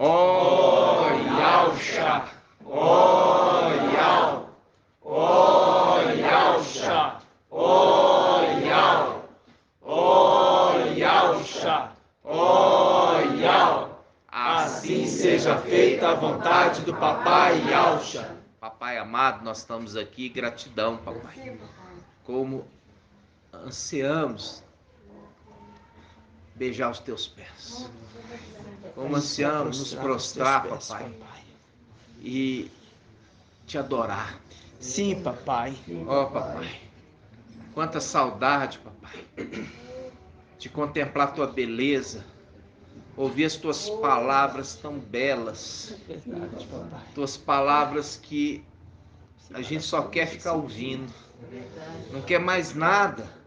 Ó Yalcha, ó Yal, ó Yalcha, ó Yal, ó Yalcha, ó Yal. Assim seja feita a vontade do Papai Yalcha. Papai amado, nós estamos aqui, gratidão, papai. Como ansiamos beijar os teus pés. Como ansiamos nos prostrar, papai, e te adorar. Sim, papai. Ó, papai, quanta saudade, papai, de contemplar tua beleza, ouvir as tuas palavras tão belas. Verdade, papai. Tuas palavras que a gente só quer ficar ouvindo. Não quer mais nada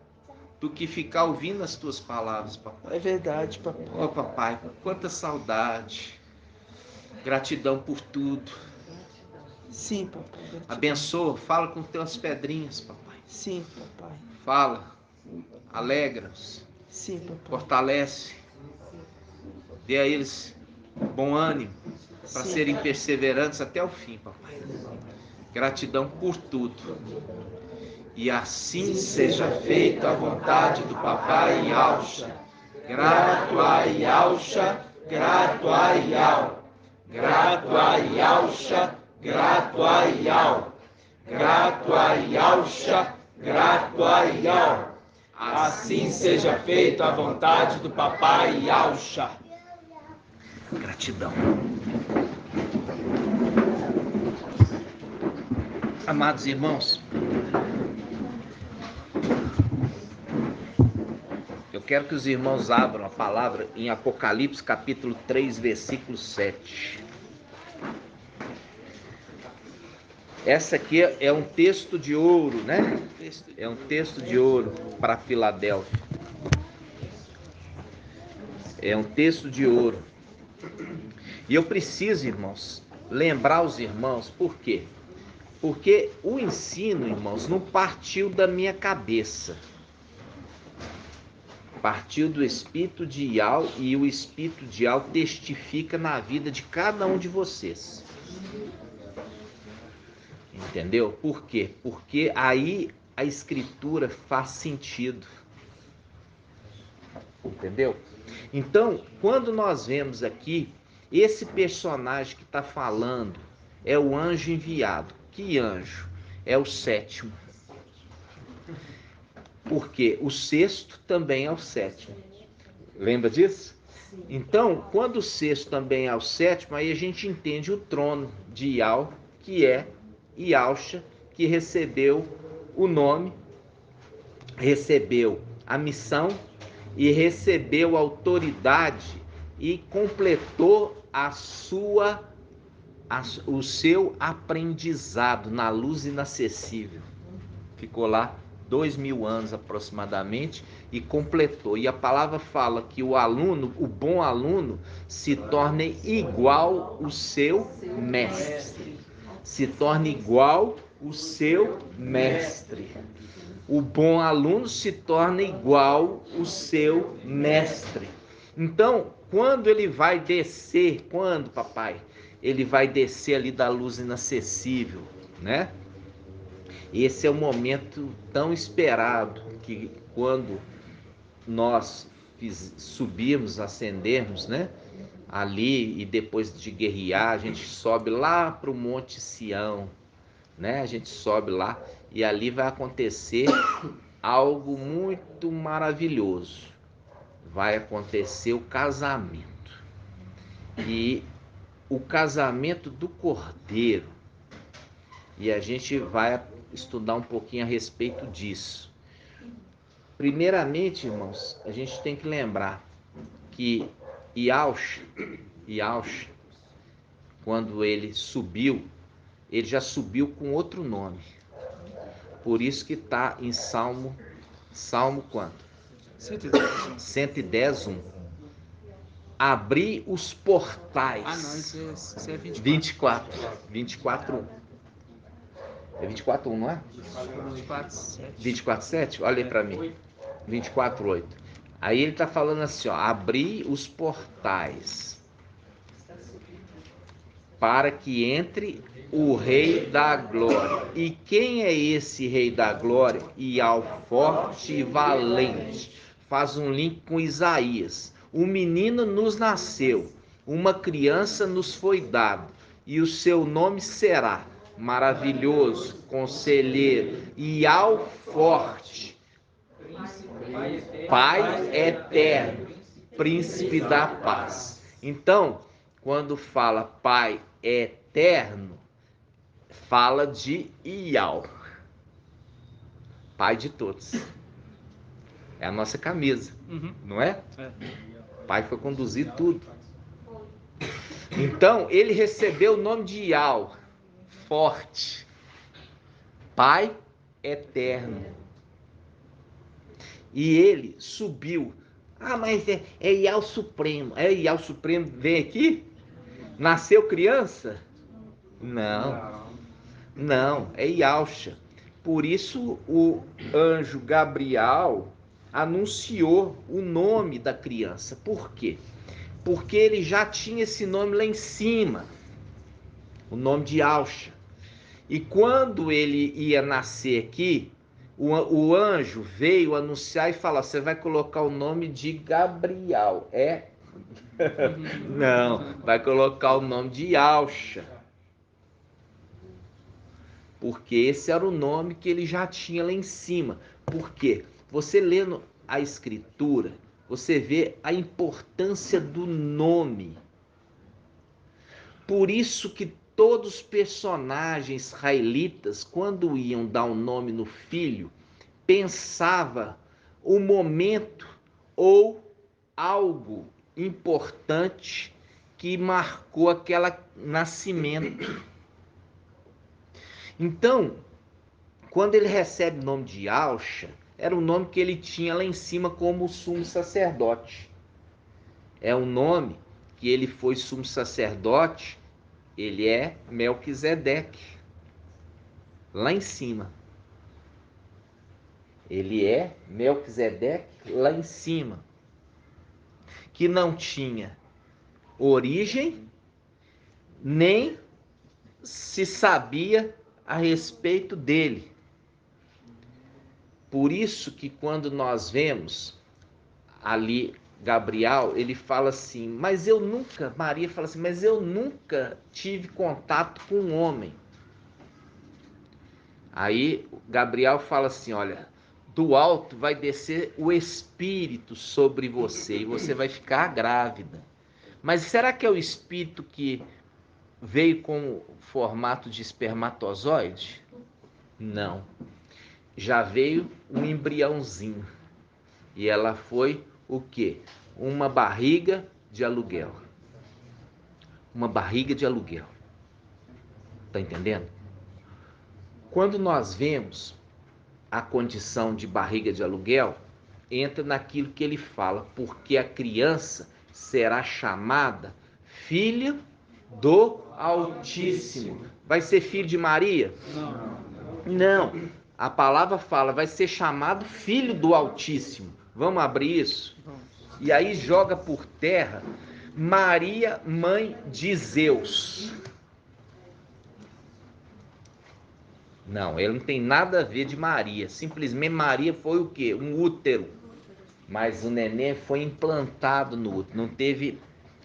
do que ficar ouvindo as tuas palavras, papai. É verdade, papai. Ó, papai, quanta saudade. Gratidão por tudo. Sim, papai. Gratidão. Abençoa, fala com teus pedrinhas, papai. Sim, papai. Fala, alegra-os, Sim, papai. fortalece, dê a eles bom ânimo para Sim. serem perseverantes até o fim, papai. Gratidão por tudo. E assim seja feita a vontade do Papai Yalcha. Grato a Yalcha, grato a Yal. Grato a Yalcha, grato a Yal. Grato a Yalcha, grato a Yal. Assim seja feita a vontade do Papai Yalcha. Gratidão. Amados irmãos, eu quero que os irmãos abram a palavra em Apocalipse capítulo 3, versículo 7. Essa aqui é um texto de ouro, né? É um texto de ouro para Filadélfia. É um texto de ouro. E eu preciso, irmãos, lembrar os irmãos, por quê? Porque o ensino, irmãos, não partiu da minha cabeça. Partiu do Espírito de Yal, e o Espírito de Yal testifica na vida de cada um de vocês. Entendeu? Por quê? Porque aí a Escritura faz sentido. Entendeu? Então, quando nós vemos aqui, esse personagem que está falando é o anjo enviado. Que anjo? É o sétimo. Porque o sexto também é o sétimo. Lembra disso? Então, quando o sexto também é o sétimo, aí a gente entende o trono de Yal, que é Yalcha, que recebeu o nome, recebeu a missão e recebeu a autoridade e completou o seu aprendizado na luz inacessível. Ficou lá 2000 anos aproximadamente e completou. E a palavra fala que o aluno, o bom aluno, se torne igual o seu mestre. Se torne igual o seu mestre. O bom aluno se torna igual o seu mestre. Então, quando ele vai descer, quando, papai? Ele vai descer ali da luz inacessível, né? Esse é o momento tão esperado que quando nós subirmos, ascendermos, né? Ali, e depois de guerrear, a gente sobe lá para o Monte Sião, né? A gente sobe lá e ali vai acontecer algo muito maravilhoso. Vai acontecer o casamento. E o casamento do Cordeiro. E a gente vai estudar um pouquinho a respeito disso. Primeiramente, irmãos, a gente tem que lembrar que Yalcha, quando ele subiu, ele já subiu com outro nome. Por isso que está em Salmo quanto? 110, 1. Abri os portais. Ah, não, isso é 24, 1. É 24, 1, não é? 24, 7? Olha aí para mim. 24, 8. Aí ele está falando assim, ó, abri os portais. para que entre o Rei da Glória. E quem é esse Rei da Glória? Ial, forte e valente. Faz um link com Isaías. Um menino nos nasceu, uma criança nos foi dado, e o seu nome será Maravilhoso, Conselheiro, Ial forte, Pai eterno, Príncipe da paz. Então, quando fala Pai eterno, fala de Ial, Pai de todos. É a nossa camisa, não é? O Pai foi conduzir tudo. Então, ele recebeu o nome de Ial, forte, Pai eterno. E ele subiu. Ah, mas é Ial Supremo. É Ial Supremo, vem aqui? Nasceu criança? Não, não, é Ialcha. Por isso o anjo Gabriel anunciou o nome da criança. Por quê? Porque ele já tinha esse nome lá em cima, o nome de Alcha. E quando ele ia nascer aqui, o anjo veio anunciar e falar: você vai colocar o nome de Gabriel. É? Não, vai colocar o nome de Alcha. Porque esse era o nome que ele já tinha lá em cima. Por quê? Você lendo a escritura, você vê a importância do nome. Por isso que todos os personagens israelitas, quando iam dar um nome no filho, pensava o momento ou algo importante que marcou aquele nascimento. Então, quando ele recebe o nome de Alcha, era o nome que ele tinha lá em cima como sumo sacerdote. É o nome que ele foi sumo sacerdote, ele é Melquisedeque. Lá em cima. Ele é Melquisedeque lá em cima. Que não tinha origem, nem se sabia a respeito dele. Por isso que quando nós vemos ali Gabriel, ele fala assim, mas eu nunca, Maria fala assim, mas eu nunca tive contato com um homem. Aí Gabriel fala assim, olha, do alto vai descer o Espírito sobre você e você vai ficar grávida. Mas será que é o Espírito que veio com formato de espermatozoide? Não. Já veio um embriãozinho. E ela foi o quê? Uma barriga de aluguel. Uma barriga de aluguel. Tá entendendo? Quando nós vemos a condição de barriga de aluguel, entra naquilo que ele fala, porque a criança será chamada filha do Altíssimo. Vai ser filho de Maria? Não. A palavra fala, vai ser chamado filho do Altíssimo. Vamos abrir isso? E aí joga por terra Maria, mãe de Zeus. Não, ele não tem nada a ver de Maria. Simplesmente Maria foi o quê? Um útero. Mas o neném foi implantado no útero. Não teve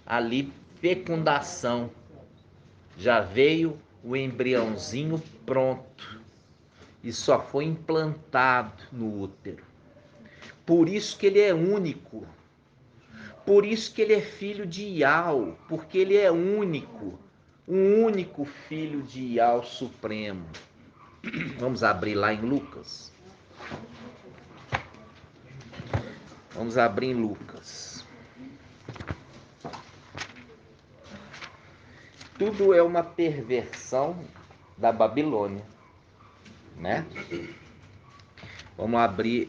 ali fecundação. Já veio o embriãozinho pronto. E só foi implantado no útero. Por isso que ele é único. Por isso que ele é filho de Ial. Porque ele é único. Um único filho de Ial Supremo. Vamos abrir lá em Lucas. Vamos abrir em Lucas. Tudo é uma perversão da Babilônia, né? Vamos abrir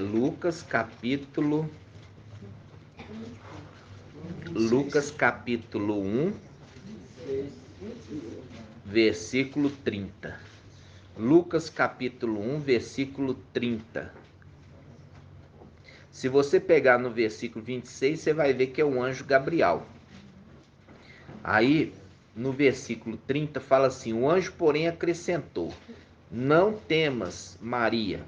Lucas capítulo 1, versículo 30. Lucas capítulo 1, versículo 30. Se você pegar no versículo 26, você vai ver que é o anjo Gabriel. Aí no versículo 30, fala assim: o anjo, porém, acrescentou: não temas, Maria,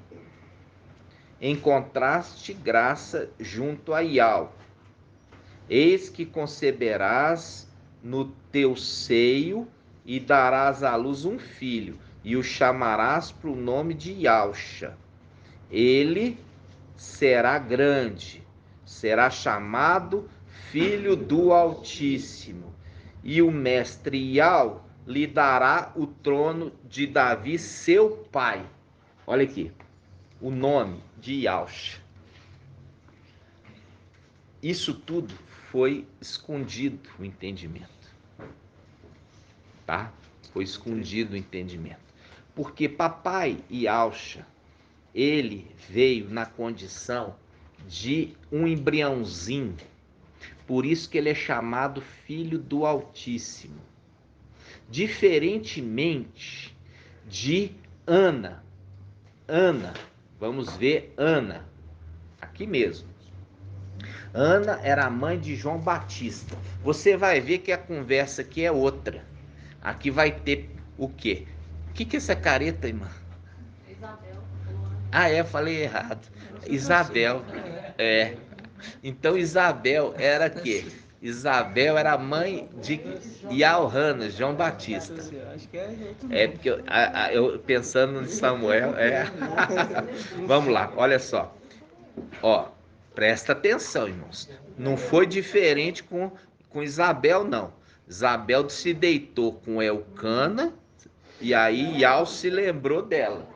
encontraste graça junto a Iau. Eis que conceberás no teu seio e darás à luz um filho, e o chamarás pelo nome de Iauxa. Ele será grande, será chamado Filho do Altíssimo, e o mestre Iau lhe dará o trono de Davi, seu pai. Olha aqui, o nome de Iauxa. Isso tudo foi escondido o entendimento, tá? Foi escondido o entendimento. Porque papai Iauxa, ele veio na condição de um embriãozinho. Por isso que ele é chamado Filho do Altíssimo. Diferentemente de Ana. Ana, vamos ver Ana, aqui mesmo. Ana era a mãe de João Batista. Você vai ver que a conversa aqui é outra. Aqui vai ter o quê? O que é essa careta, irmã? Isabel. Ah, falei errado. Isabel. É. Então Isabel era quê? Isabel era a mãe de Iauhana, João Batista. Acho que é outro É nome. porque eu pensando em Samuel, Vamos lá, olha só. Ó, presta atenção, irmãos. Não foi diferente com Isabel, não. Isabel se deitou com Elcana e aí Iau se lembrou dela.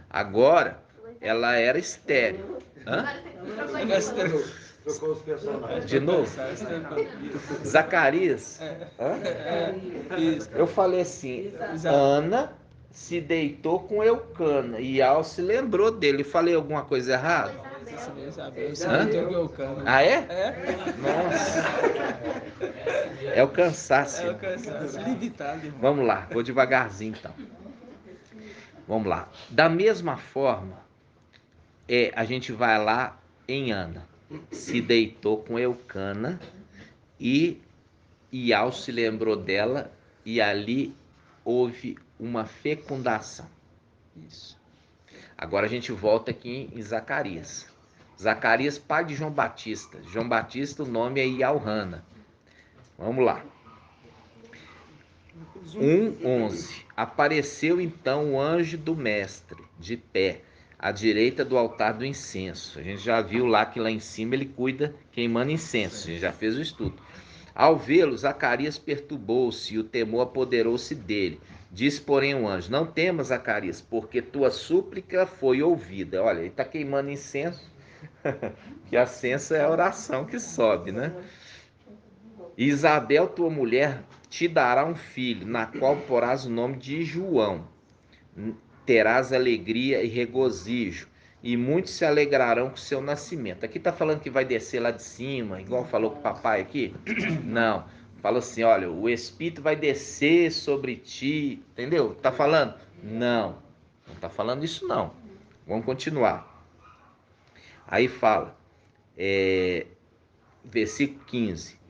Agora, ela era estéril. Hã? Trocou os personagens. De novo? Zacarias? Hã? Eu falei assim, Ana se deitou com Eucana e Iau se lembrou dele. Falei alguma coisa errada? Ah, é? Nossa. É o cansaço. É o cansaço limitado, irmão. Vamos lá, vou devagarzinho então. Vamos lá. Da mesma forma, a gente vai lá em Ana. Se deitou com Eucana e Iau se lembrou dela e ali houve uma fecundação. Isso. Agora a gente volta aqui em Zacarias. Zacarias, pai de João Batista. João Batista, o nome é Iauhana. Vamos lá. 1:11. Apareceu então o anjo do mestre, de pé, à direita do altar do incenso. A gente já viu lá que lá em cima ele cuida queimando incenso. A gente já fez o estudo. Ao vê-lo, Zacarias perturbou-se e o temor apoderou-se dele. Disse, porém, o anjo: não temas, Zacarias, porque tua súplica foi ouvida. Olha, ele está queimando incenso, que a incenso é a oração que sobe, né? Isabel, tua mulher, te dará um filho, na qual porás o nome de João. Terás alegria e regozijo, e muitos se alegrarão com o seu nascimento. Aqui está falando que vai descer lá de cima, igual falou com o papai aqui? Não. Fala assim, olha, o Espírito vai descer sobre ti, entendeu? Está falando? Não. Não está falando isso não. Vamos continuar. Aí fala, versículo 15.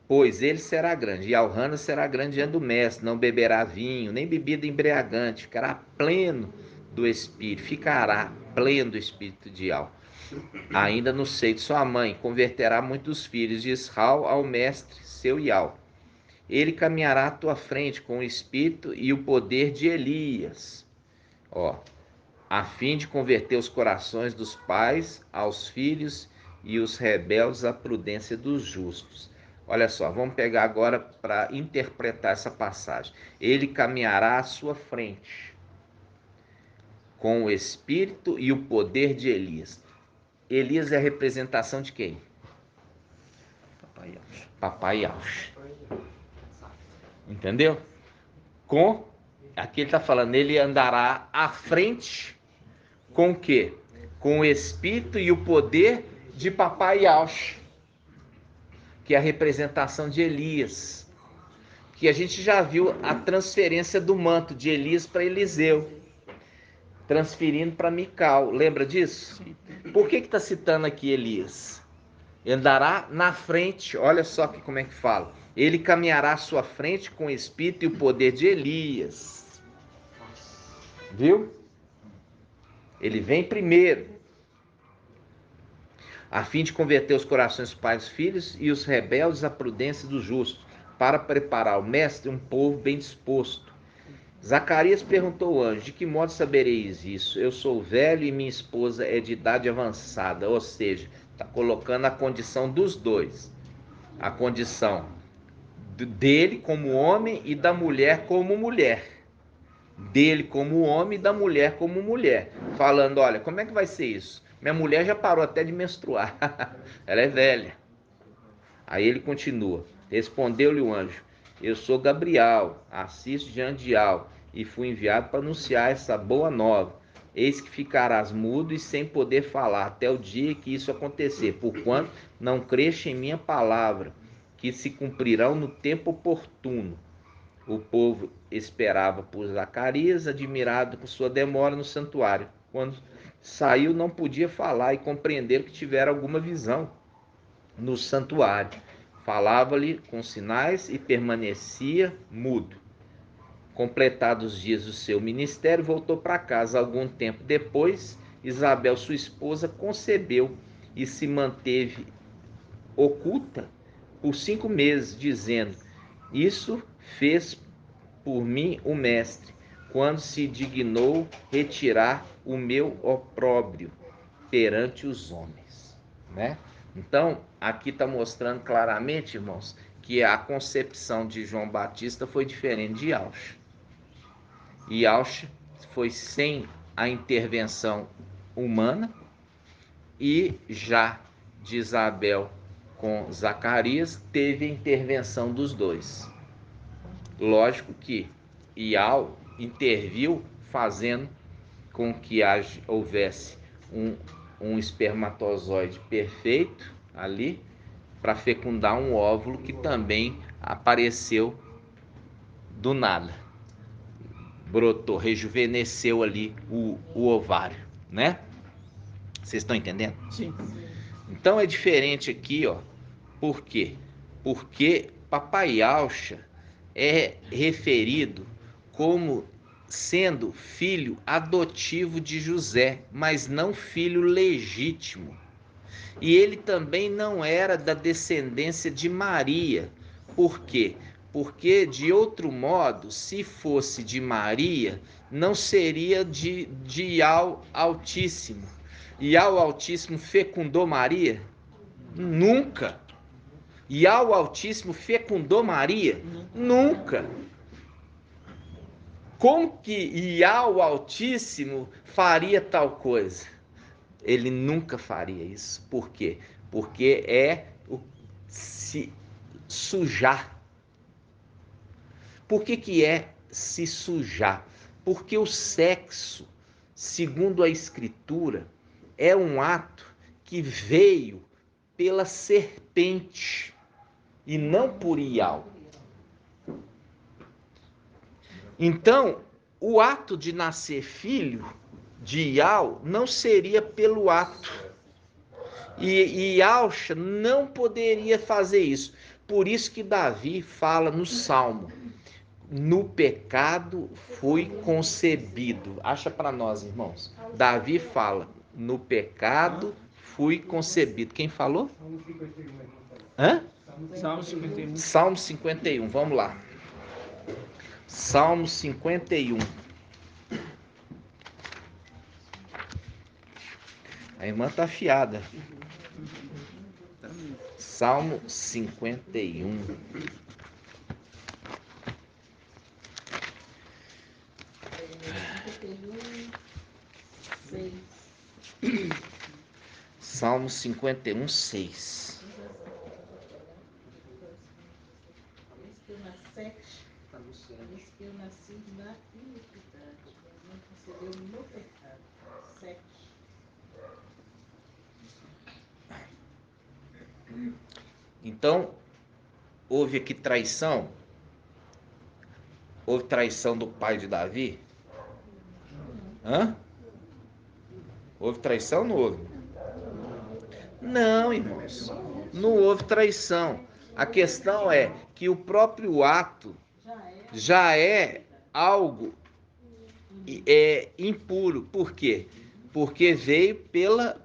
Pois ele será grande, e Iauhana será grande diante do mestre, não beberá vinho, nem bebida embriagante, ficará pleno do Espírito, ficará pleno do Espírito de Iau. Ainda no seio de sua mãe, converterá muitos filhos de Israel ao mestre, seu Iau. Ele caminhará à tua frente com o Espírito e o poder de Elias, a fim de converter os corações dos pais aos filhos e os rebeldes à prudência dos justos. Olha só, vamos pegar agora para interpretar essa passagem. Ele caminhará à sua frente com o Espírito e o poder de Elias. Elias é a representação de quem? Papai Yaush. Entendeu? Aqui ele está falando, ele andará à frente com o quê? Com o Espírito e o poder de Papai Yaush, que é a representação de Elias, que a gente já viu a transferência do manto de Elias para Eliseu, transferindo para Mical. Lembra disso? Por que está citando aqui Elias? Andará na frente, olha só como é que fala. Ele caminhará à sua frente com o espírito e o poder de Elias. Viu? Ele vem primeiro, a fim de converter os corações dos pais e filhos e os rebeldes à prudência dos justos, para preparar o mestre um povo bem disposto. Zacarias perguntou ao anjo: de que modo sabereis isso? Eu sou velho e minha esposa é de idade avançada. Ou seja, está colocando a condição dos dois. A condição dele como homem e da mulher como mulher. Dele como homem e da mulher como mulher. Falando, olha, como é que vai ser isso? Minha mulher já parou até de menstruar. Ela é velha. Aí ele continua. Respondeu-lhe o anjo: eu sou Gabriel, assisto de Andial, e fui enviado para anunciar essa boa nova. Eis que ficarás mudo e sem poder falar, até o dia que isso acontecer, porquanto não creste em minha palavra, que se cumprirão no tempo oportuno. O povo esperava por Zacarias, admirado com sua demora no santuário. Quando saiu, não podia falar e compreender que tivera alguma visão no santuário. Falava-lhe com sinais e permanecia mudo. Completados os dias do seu ministério, voltou para casa. Algum tempo depois, Isabel, sua esposa, concebeu e se manteve oculta por 5 meses, dizendo: isso fez por mim o mestre, quando se dignou retirar o meu opróbrio perante os homens, né? Então, aqui está mostrando claramente, irmãos, que a concepção de João Batista foi diferente de Yaucha. E Yaucha foi sem a intervenção humana, e já de Isabel com Zacarias teve a intervenção dos dois. Lógico que Iau interviu fazendo com que houvesse um espermatozoide perfeito ali para fecundar um óvulo que também apareceu do nada. Brotou, rejuvenesceu ali o ovário, né? Vocês estão entendendo? Sim. Então é diferente aqui, ó. Por quê? Porque Papai Yaucha é referido como sendo filho adotivo de José, mas não filho legítimo. E ele também não era da descendência de Maria. Por quê? Porque, de outro modo, se fosse de Maria, não seria de Iau Altíssimo. Iau Altíssimo fecundou Maria? Nunca. Iau Altíssimo fecundou Maria? Nunca. Como que Iau Altíssimo faria tal coisa? Ele nunca faria isso. Por quê? Porque é se sujar. Por que é se sujar? Porque o sexo, segundo a Escritura, é um ato que veio pela serpente e não por Iau. Então, o ato de nascer filho de Iau não seria pelo ato. E Yaucha não poderia fazer isso. Por isso que Davi fala no Salmo: no pecado fui concebido. Acha para nós, irmãos. Davi fala: no pecado fui concebido. Quem falou? Hã? Salmo 51. Salmo 51, vamos lá. Salmo 51. A irmã tá afiada. Salmo 51. Salmo 51, 6. Eis que eu nasci na iniquidade, não concedeu no pecado. 7. Então, houve aqui traição? Houve traição do pai de Davi? Hã? Houve traição ou não houve? Não, irmãos. Não houve traição. A questão é que o próprio ato já é algo impuro. Por quê? Porque veio pela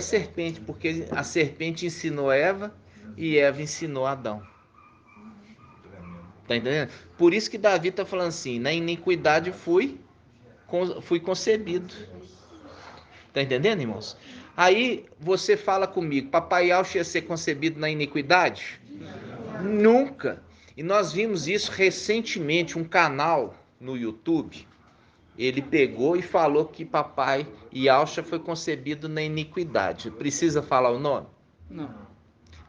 serpente, porque a serpente ensinou Eva e Eva ensinou Adão. Tá entendendo? Por isso que Davi está falando assim, na iniquidade fui concebido. Tá entendendo, irmãos? Aí você fala comigo, papai Alcho ia ser concebido na iniquidade? Nunca. E nós vimos isso recentemente, um canal no YouTube, ele pegou e falou que papai Yalcha foi concebido na iniquidade. Precisa falar o nome? Não.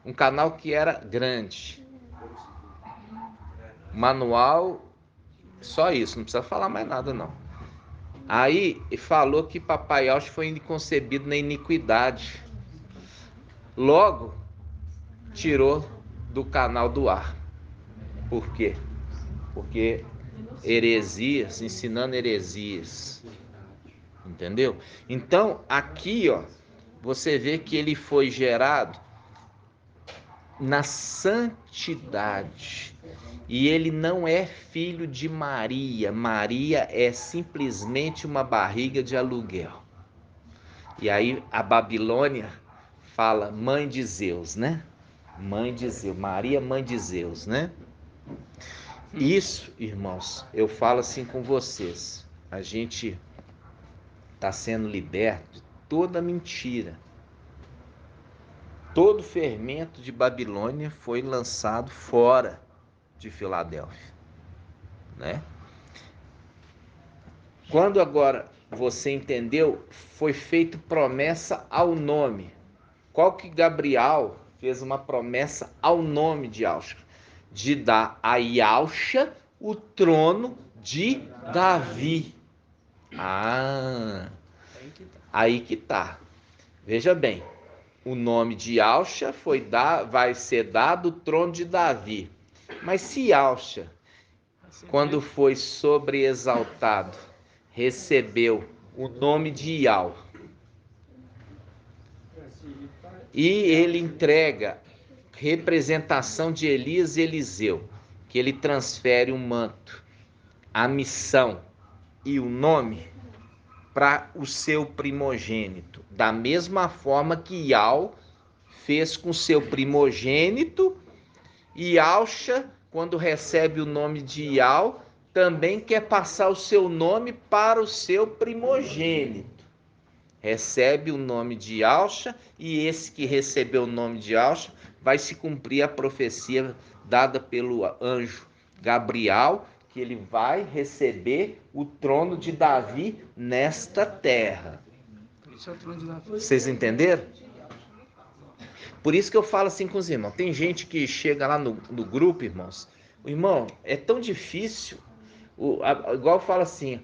Um canal que era grande. Manual, só isso, não precisa falar mais nada não. Aí falou que papai Yalcha foi concebido na iniquidade. Logo, tirou do canal do ar. Por quê? Porque heresias, ensinando heresias. Entendeu? Então, aqui, ó, você vê que ele foi gerado na santidade. E ele não é filho de Maria. Maria é simplesmente uma barriga de aluguel. E aí a Babilônia fala mãe de Zeus, né? Mãe de Zeus. Maria, mãe de Zeus, né? Isso, irmãos, eu falo assim com vocês. A gente está sendo liberto de toda mentira. Todo fermento de Babilônia foi lançado fora de Filadélfia, né? Quando agora você entendeu, foi feita promessa ao nome. Qual que Gabriel fez uma promessa ao nome de Yalcha? De dar a Yalcha o trono de Davi. Aí que tá. Veja bem, o nome de Yalcha vai ser dado o trono de Davi. Mas se Yalcha, quando foi sobreexaltado, recebeu o nome de Yal, e ele entrega representação de Elias e Eliseu, que ele transfere o manto, a missão e o nome para o seu primogênito, da mesma forma que Yal fez com seu primogênito, e Yalcha, quando recebe o nome de Yal, também quer passar o seu nome para o seu primogênito. Recebe o nome de Yalcha, e esse que recebeu o nome de Yalcha vai se cumprir a profecia dada pelo anjo Gabriel, que ele vai receber o trono de Davi nesta terra. Isso é o trono de Davi. Vocês entenderam? Por isso que eu falo assim com os irmãos. Tem gente que chega lá no grupo, irmãos. O irmão, é tão difícil. Igual eu falo assim,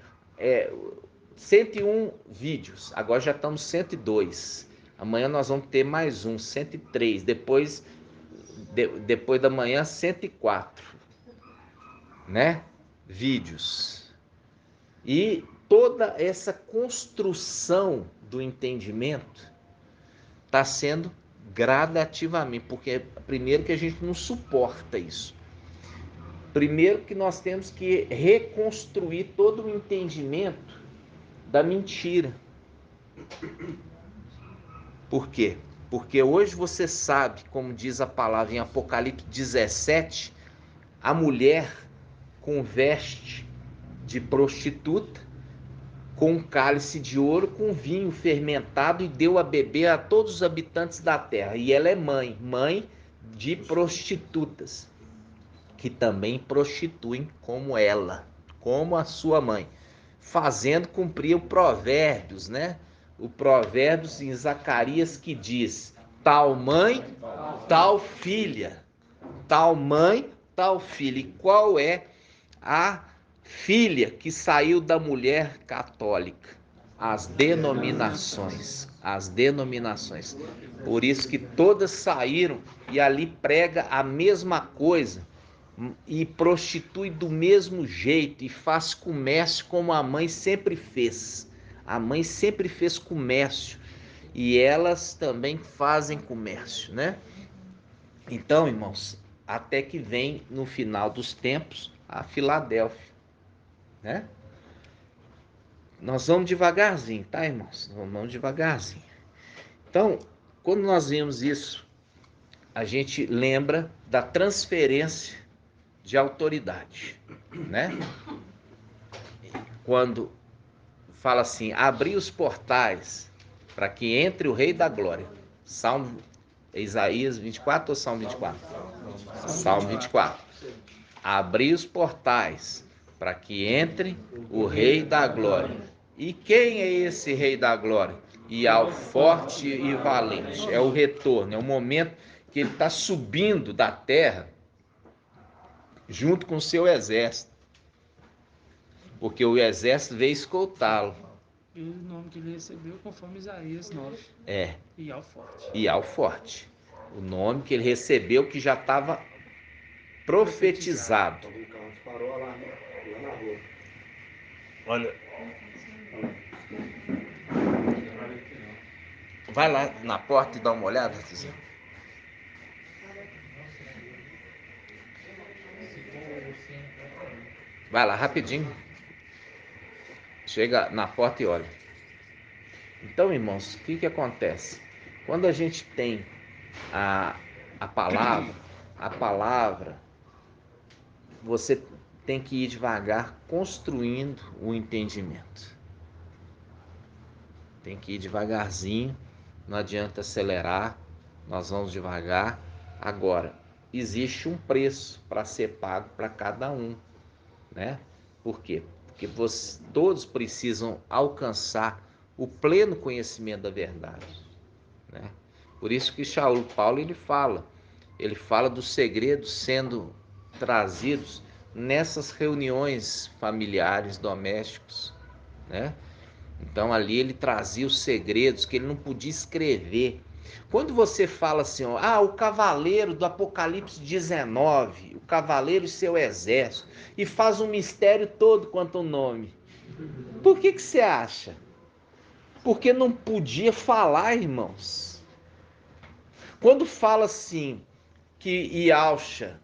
101 vídeos. Agora já estamos 102. Amanhã nós vamos ter mais um, 103. Depois da manhã, 104. Né? Vídeos. E toda essa construção do entendimento está sendo gradativamente, porque primeiro que a gente não suporta isso. Primeiro que nós temos que reconstruir todo o entendimento da mentira. Por quê? Porque hoje você sabe, como diz a palavra em Apocalipse 17, a mulher com veste de prostituta, com um cálice de ouro, com vinho fermentado, e deu a beber a todos os habitantes da terra. E ela é mãe de prostitutas, que também prostituem como ela, como a sua mãe, fazendo cumprir o Provérbios, né? O Provérbios em Zacarias, que diz: tal mãe, tal filha. Tal mãe, tal filha. E qual é a filha que saiu da mulher católica? As denominações. As denominações. Por isso que todas saíram e ali prega a mesma coisa e prostitui do mesmo jeito e faz comércio como a mãe sempre fez. A mãe sempre fez comércio e elas também fazem comércio, né? Então, irmãos, até que vem no final dos tempos a Filadélfia, né? Nós vamos devagarzinho, tá, irmãos? Vamos devagarzinho. Então, quando nós vimos isso, a gente lembra da transferência de autoridade, né? Quando fala assim, abrir os portais para que entre o Rei da Glória. Salmo, Isaías 24 ou Salmo 24? Salmo 24. Abrir os portais para que entre o Rei da Glória. E quem é esse Rei da Glória? E ao forte e valente. É o retorno, é o momento que ele está subindo da terra junto com o seu exército. Porque o exército veio escoltá-lo. E o nome que ele recebeu conforme Isaías 9. É. E ao forte. E ao forte. O nome que ele recebeu que já estava profetizado. Olha. Vai lá na porta e dá uma olhada, Tizinho. Vai lá rapidinho. Chega na porta e olha. Então, irmãos, o que acontece? Quando a gente tem a palavra, você tem que ir devagar construindo o entendimento. Tem que ir devagarzinho, não adianta acelerar, nós vamos devagar. Agora, existe um preço para ser pago para cada um, né? Por quê? Porque todos precisam alcançar o pleno conhecimento da verdade, né? Por isso que Shaul Paulo ele fala dos segredos sendo trazidos nessas reuniões familiares, domésticos, né? Então ali ele trazia os segredos que ele não podia escrever. Quando você fala assim, ó, o cavaleiro do Apocalipse 19, o cavaleiro e seu exército, e faz um mistério todo quanto ao nome. Por que você acha? Porque não podia falar, irmãos. Quando fala assim, que Ialcha,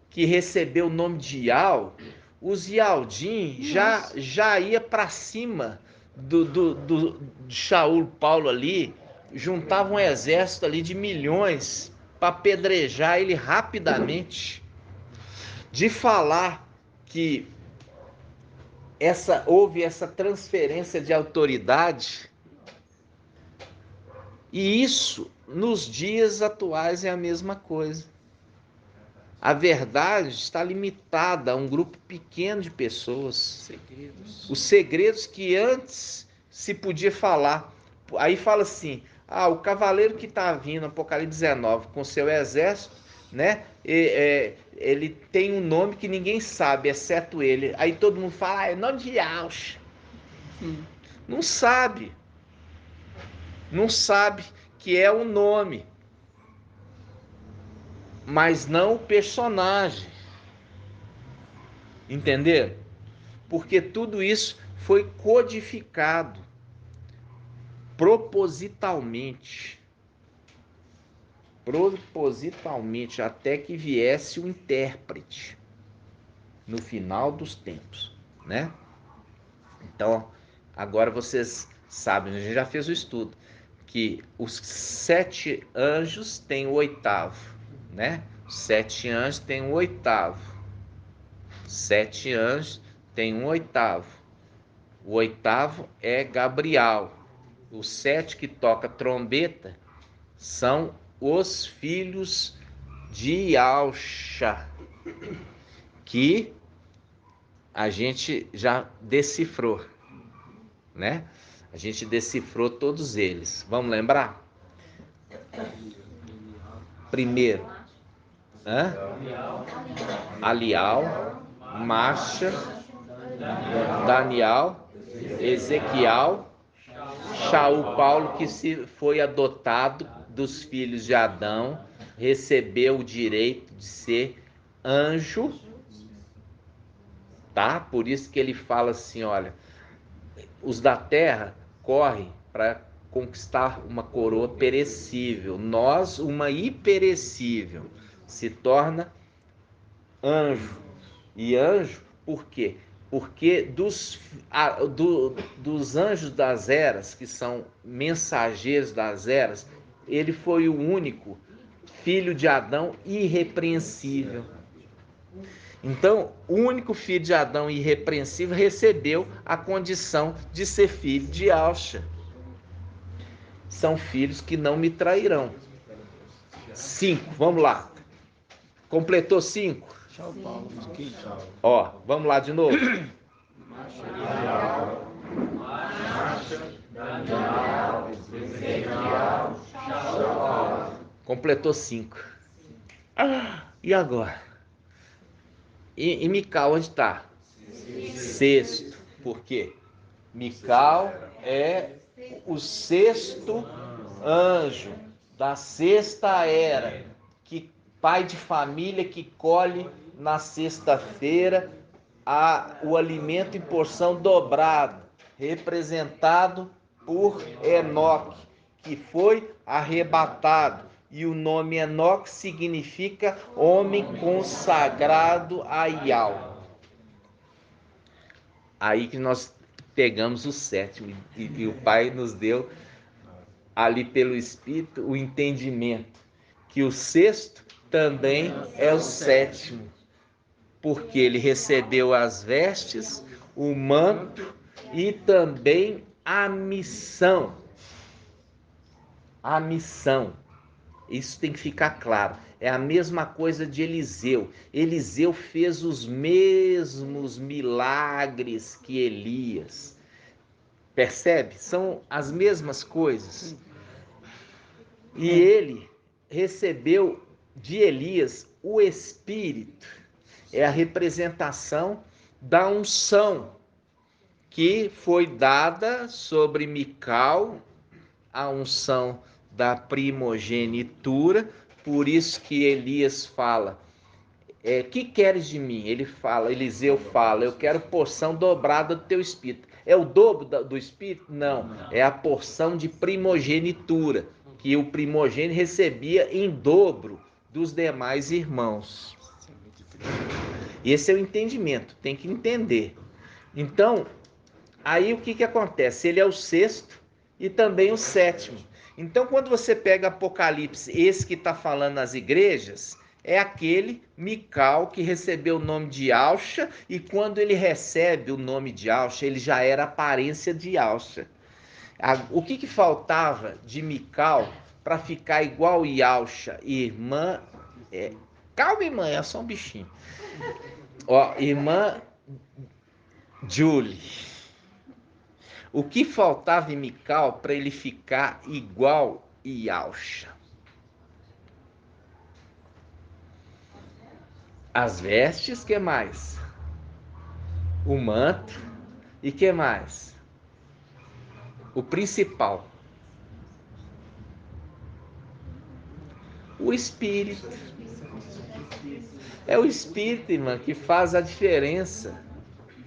que recebeu o nome de Ial, os Ialdim já ia para cima de Shaul Paulo ali, juntava um exército ali de milhões para apedrejar ele rapidamente. De falar que houve essa transferência de autoridade, e isso nos dias atuais é a mesma coisa. A verdade está limitada a um grupo pequeno de pessoas. Segredos. Os segredos que antes se podia falar. Aí fala assim, o cavaleiro que está vindo, Apocalipse 19, com seu exército, né? Ele tem um nome que ninguém sabe, exceto ele. Aí todo mundo fala, é nome de Yahshua. Não sabe. Não sabe que é o nome. Mas não o personagem. Entenderam? Porque tudo isso foi codificado propositalmente, até que viesse o intérprete no final dos tempos, né? Então, agora vocês sabem, a gente já fez o estudo, que os 7 anjos têm o 8º, né? Os 7 anjos têm o 8º. 7 anjos têm um 8º. O 8º é Gabriel. Os 7 que toca trombeta são os filhos de Yahshua, que a gente já decifrou, né? A gente decifrou todos eles. Vamos lembrar? Primeiro, Alial, Marcha, Daniel, Ezequiel, Shaul Paulo, que foi adotado dos filhos de Adão, recebeu o direito de ser anjo, tá? Por isso que ele fala assim, olha, os da terra correm para conquistar uma coroa perecível, nós uma iperecível. se torna anjo. E anjo, por quê? Porque dos anjos das eras, que são mensageiros das eras, ele foi o único filho de Adão irrepreensível. Então, o único filho de Adão irrepreensível recebeu a condição de ser filho de Alxa. São filhos que não me trairão. 5, vamos lá. Completou 5? Tchau, Paulo. Ó, vamos lá de novo. Completou 5. E agora? E Mical onde está? Sexto. Por quê? Mical é o sexto anjo da sexta era, que pai de família que colhe na sexta-feira o alimento em porção dobrada, representado por Enoque, que foi arrebatado. E o nome Enoque significa homem consagrado a Yahweh. Aí que nós pegamos o sétimo, e o Pai nos deu ali pelo Espírito o entendimento que o sexto também é o sétimo, porque ele recebeu as vestes, o manto e também a missão. A missão. Isso tem que ficar claro. É a mesma coisa de Eliseu. Eliseu fez os mesmos milagres que Elias. Percebe? São as mesmas coisas. E ele recebeu de Elias o Espírito. É a representação da unção que foi dada sobre Mical, a unção da primogenitura. Por isso que Elias fala, que queres de mim? Ele fala, Eliseu fala, eu quero porção dobrada do teu espírito. É o dobro do espírito? Não, é a porção de primogenitura, que o primogênito recebia em dobro dos demais irmãos. Esse é o entendimento, tem que entender. Então, aí o que acontece? Ele é o sexto e também o sétimo. Então, quando você pega Apocalipse, esse que está falando nas igrejas, é aquele Mical que recebeu o nome de Alxa, e quando ele recebe o nome de Alxa, ele já era aparência de Alxa. O que faltava de Mical para ficar igual Alxa? Irmã... Calma, irmã, é só um bichinho. Ó, irmã Julie. O que faltava em Mical para ele ficar igual Alxa? As vestes, que mais? O manto e que mais? O principal. O Espírito. É o Espírito, irmã, que faz a diferença.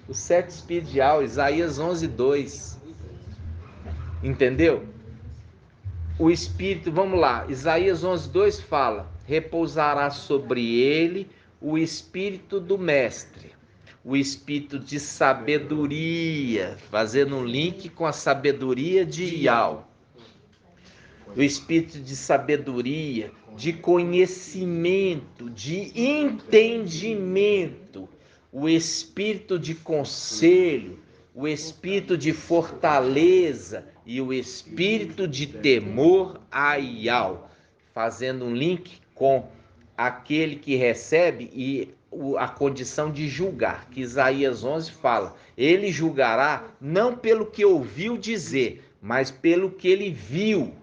O sexo espiritual, Isaías 11:2. Entendeu? O Espírito, vamos lá, Isaías 11:2 fala, repousará sobre ele o Espírito do Mestre, o Espírito de sabedoria, fazendo um link com a sabedoria de Yahweh. O Espírito de sabedoria, de conhecimento, de entendimento, o Espírito de conselho, o Espírito de fortaleza e o Espírito de temor a Yahweh, fazendo um link com aquele que recebe e a condição de julgar, que Isaías 11 fala, ele julgará não pelo que ouviu dizer, mas pelo que ele viu.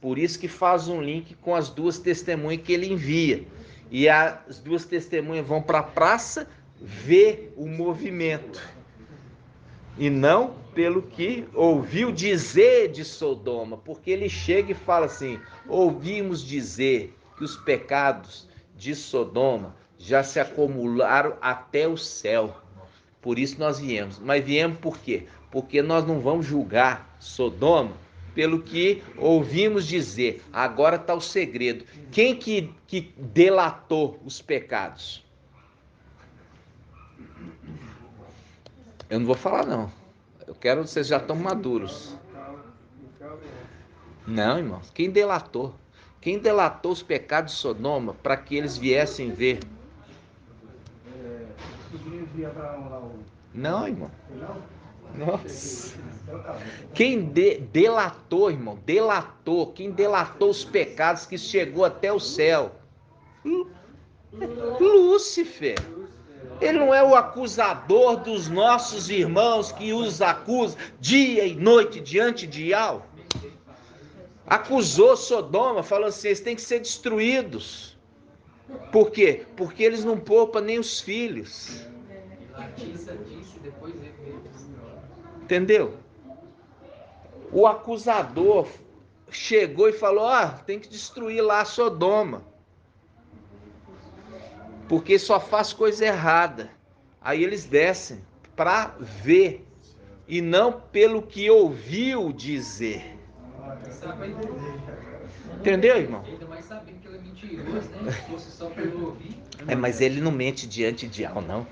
Por isso que faz um link com as duas testemunhas que ele envia. E as duas testemunhas vão para a praça ver o movimento. E não pelo que ouviu dizer de Sodoma. Porque ele chega e fala assim, ouvimos dizer que os pecados de Sodoma já se acumularam até o céu. Por isso nós viemos. Mas viemos por quê? Porque nós não vamos julgar Sodoma pelo que ouvimos dizer. Agora está o segredo. Quem que delatou os pecados? Eu não vou falar, não. Eu quero que vocês já estão maduros. Não, irmãos. Quem delatou? Quem delatou os pecados de Sodoma para que eles viessem ver? Não, irmão. Nossa. Quem delatou, irmão? Delatou. Quem delatou os pecados que chegou até o céu? Lúcifer. Ele não é o acusador dos nossos irmãos que os acusa dia e noite diante de Yahweh? Acusou Sodoma, falou assim: eles têm que ser destruídos. Por quê? Porque eles não poupam nem os filhos. Entendeu? O acusador chegou e falou: tem que destruir lá Sodoma, porque só faz coisa errada. Aí eles descem para ver e não pelo que ouviu dizer. Entendeu, irmão? Ainda mais sabendo que ele é mentiroso, né? Se fosse só pelo ouvir. Mas ele não mente diante de Yahweh, não.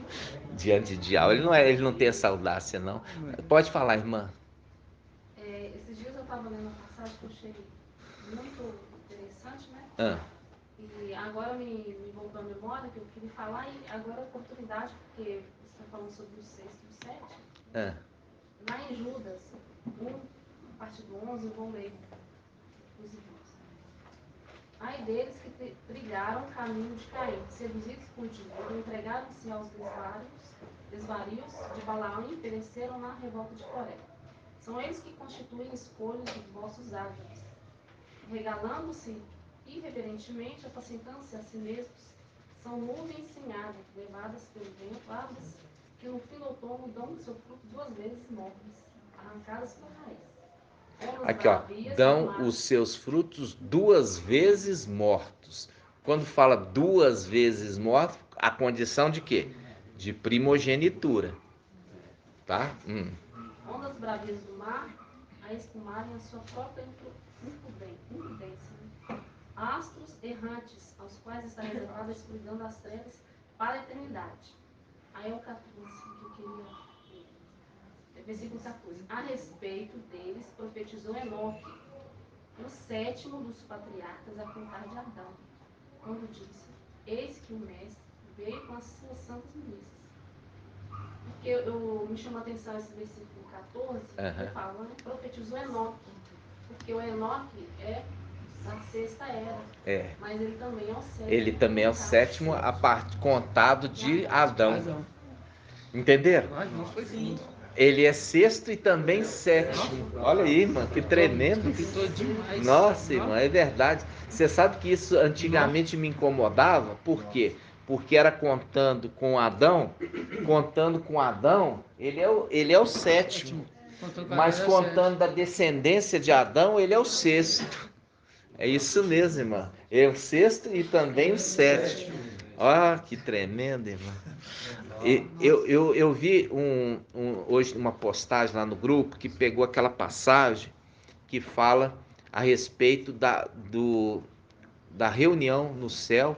Diante de Yahweh, ele não tem essa audácia, não. Pode falar, irmã. Esses dias eu estava lendo uma passagem que eu achei muito interessante, né? E agora me voltou à memória que eu queria falar, e agora é a oportunidade, porque você está falando sobre o 6 e o 7. Lá em Judas 1, a partir do 11, eu vou ler os irmãos. Ai deles que trilharam o caminho de Caim, seduzidos por dinheiro, entregaram-se aos desvarios de Balaão e pereceram na revolta de Coré. São eles que constituem escolhas dos vossos árvores, regalando-se irreverentemente, apacentando-se a si mesmos. São nuvens sem água, levadas pelo vento, árvores que no fim do outono dão seu fruto 2 vezes mortas, arrancadas pela raiz. Aqui, ó, dão os seus frutos 2 vezes mortos. Quando fala 2 vezes mortos, a condição de quê? De primogenitura. Tá? Ondas bravias do mar, a espumarem a sua própria impudência. Astros errantes, aos quais está reservada a escuridão das trevas para a eternidade. Aí é o 14 que eu queria. Versículo 14. A respeito deles, profetizou Enoque, o 7º dos patriarcas, a contar de Adão, quando disse: eis que o Mestre veio com as suas santas milícias. Porque me chamou a atenção esse versículo 14, que fala, né? Profetizou Enoque, porque o Enoque é a 6ª era, mas ele também é o 7º. Ele também é o 7º, a parte contado de Adão. Entenderam? Ele é 6º e também 7º. Olha aí, irmão, que tremendo. Nossa, irmão, é verdade. Você sabe que isso antigamente me incomodava? Por quê? Porque era contando com Adão, ele é o 7º. Mas contando da descendência de Adão, ele é o 6º. É isso mesmo, irmão. É o 6º e também o 7º. Olha que tremendo, irmão. Eu vi hoje uma postagem lá no grupo que pegou aquela passagem que fala a respeito da reunião no céu,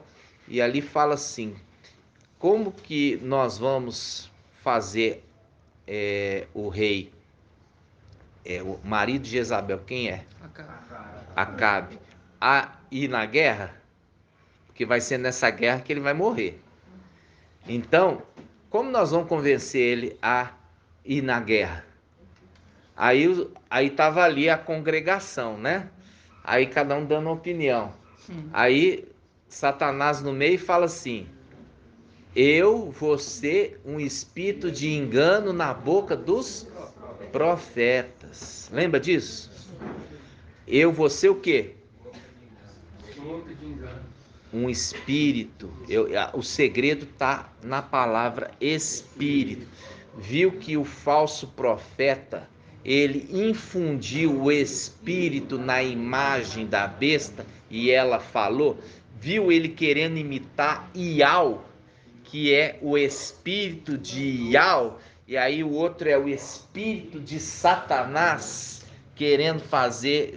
e ali fala assim: como que nós vamos fazer o rei, o marido de Jezabel, quem é? Acabe. A ir na guerra? Porque vai ser nessa guerra que ele vai morrer. Então, como nós vamos convencer ele a ir na guerra? Aí estava ali a congregação, né? Aí cada um dando uma opinião. Aí Satanás no meio fala assim: eu vou ser um espírito de engano na boca dos profetas. Lembra disso? Eu vou ser o quê? Um espírito. O segredo está na palavra espírito. Viu que o falso profeta, ele infundiu o espírito na imagem da besta e ela falou? Viu ele querendo imitar Iau, que é o espírito de Iau, e aí o outro é o espírito de Satanás, querendo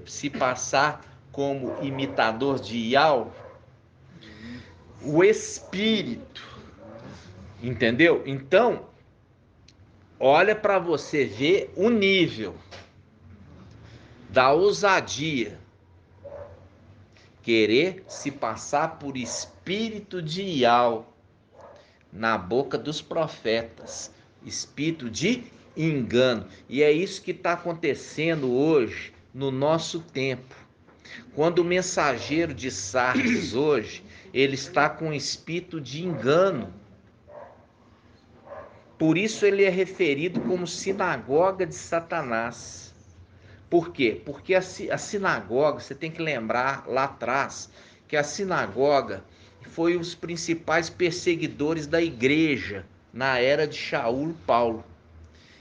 se passar como imitador de Iau, o espírito, entendeu? Então, olha para você ver o nível da ousadia, querer se passar por espírito de Iau na boca dos profetas, espírito de engano. E é isso que está acontecendo hoje no nosso tempo. Quando o mensageiro de Sardes hoje, ele está com um espírito de engano. Por isso ele é referido como sinagoga de Satanás. Por quê? Porque a sinagoga, você tem que lembrar lá atrás, que a sinagoga foi os principais perseguidores da igreja na era de Shaul Paulo.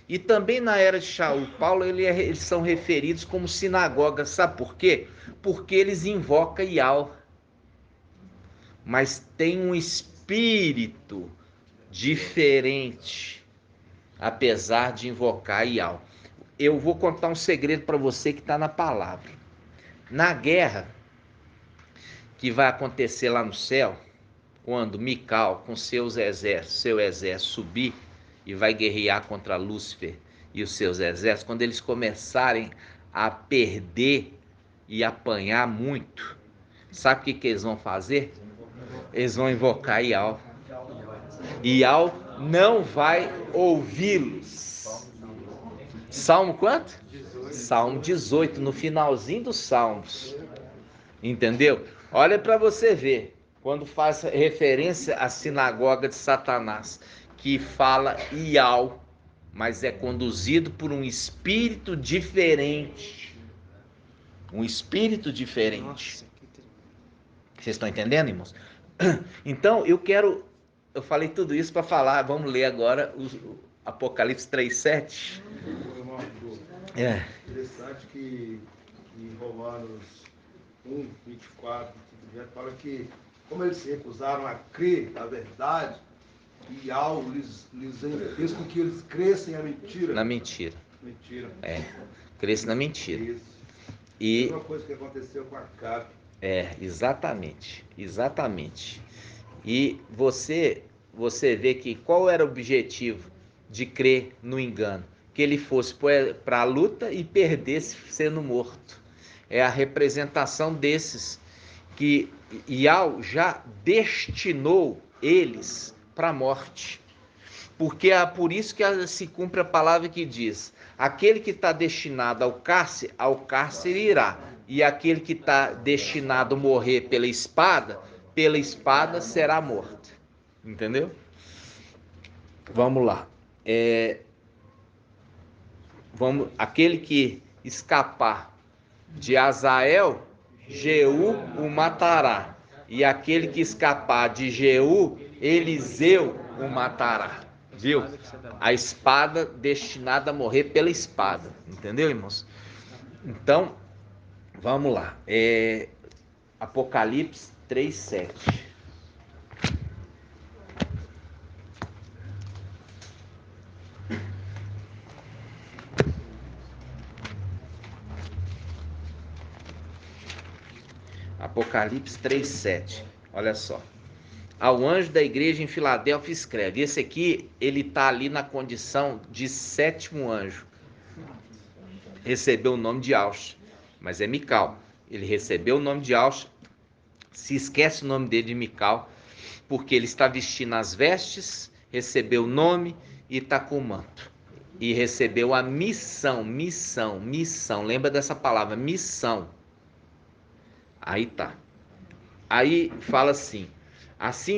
E também na era de Shaul Paulo, eles são referidos como sinagoga. Sabe por quê? Porque eles invocam Iau. Mas tem um espírito diferente, apesar de invocar Iau. Eu vou contar um segredo para você que está na palavra. Na guerra que vai acontecer lá no céu, quando Mical com seu exército subir e vai guerrear contra Lúcifer e os seus exércitos, quando eles começarem a perder e apanhar muito, sabe o que eles vão fazer? Eles vão invocar Iau. Iau não vai ouvi-los. Salmo quanto? 18. Salmo 18, no finalzinho dos Salmos. Entendeu? Olha para você ver, quando faz referência à sinagoga de Satanás, que fala Iau, mas é conduzido por um espírito diferente. Um espírito diferente. Vocês estão entendendo, irmãos? Então, eu falei tudo isso para falar, vamos ler agora o Apocalipse 3:7. É interessante que em Romanos 1:24, fala que, como eles se recusaram a crer na verdade, e Iau fez com que eles crescem a mentira. Na mentira. Mentira. Cresce na mentira. Isso. E a mesma coisa que aconteceu com Acabe. Exatamente. E você vê que qual era o objetivo de crer no engano? Que ele fosse para a luta e perdesse sendo morto. É a representação desses que Iau já destinou eles para a morte. Porque é por isso que se cumpre a palavra que diz: aquele que está destinado ao cárcere irá. E aquele que está destinado a morrer pela espada será morto. Entendeu? Vamos lá. Aquele que escapar de Azael, Jeú o matará. E aquele que escapar de Jeú, Eliseu o matará. Viu? A espada destinada a morrer pela espada. Entendeu, irmãos? Então, vamos lá. Apocalipse 3:7. Apocalipse 3:7. Olha só. Ao anjo da igreja em Filadélfia escreve. Esse aqui, ele está ali na condição de sétimo anjo. Recebeu o nome de Aush, mas é Mical. Ele recebeu o nome de Aush, se esquece o nome dele de Mical, porque ele está vestindo as vestes, recebeu o nome e está com o manto. E recebeu a missão. Lembra dessa palavra, missão. Aí tá. Aí fala assim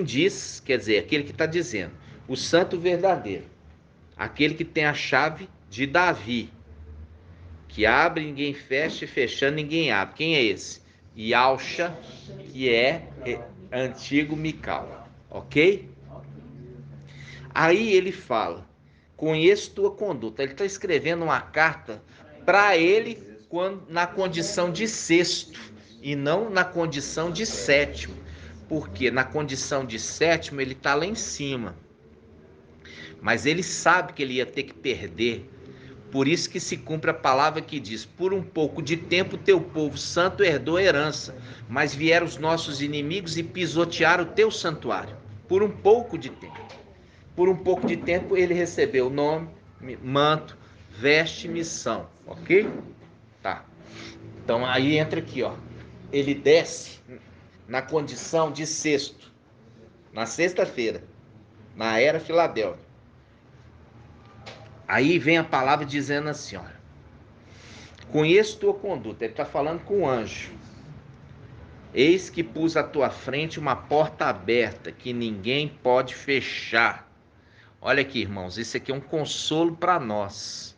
diz, quer dizer, aquele que está dizendo, o santo verdadeiro, aquele que tem a chave de Davi, que abre, ninguém fecha, e fechando, ninguém abre. Quem é esse? Yahusha, que é antigo Mical, ok? Aí ele fala, conheço tua conduta. Ele está escrevendo uma carta para ele na condição de sexto e não na condição de sétimo, porque na condição de sétimo ele está lá em cima, mas ele sabe que ele ia ter que perder Por isso que se cumpre a palavra que diz: por um pouco de tempo teu povo santo herdou a herança, mas vieram os nossos inimigos e pisotearam o teu santuário. Por um pouco de tempo. Por um pouco de tempo ele recebeu nome, manto, veste, missão, ok? Tá. Então aí entra aqui, ó. Ele desce na condição de sexto, na sexta-feira, na era Filadélfia. Aí vem a palavra dizendo assim, ó: conheço tua conduta. Ele está falando com o anjo. Eis que pus à tua frente uma porta aberta que ninguém pode fechar. Olha aqui, irmãos, isso aqui é um consolo para nós.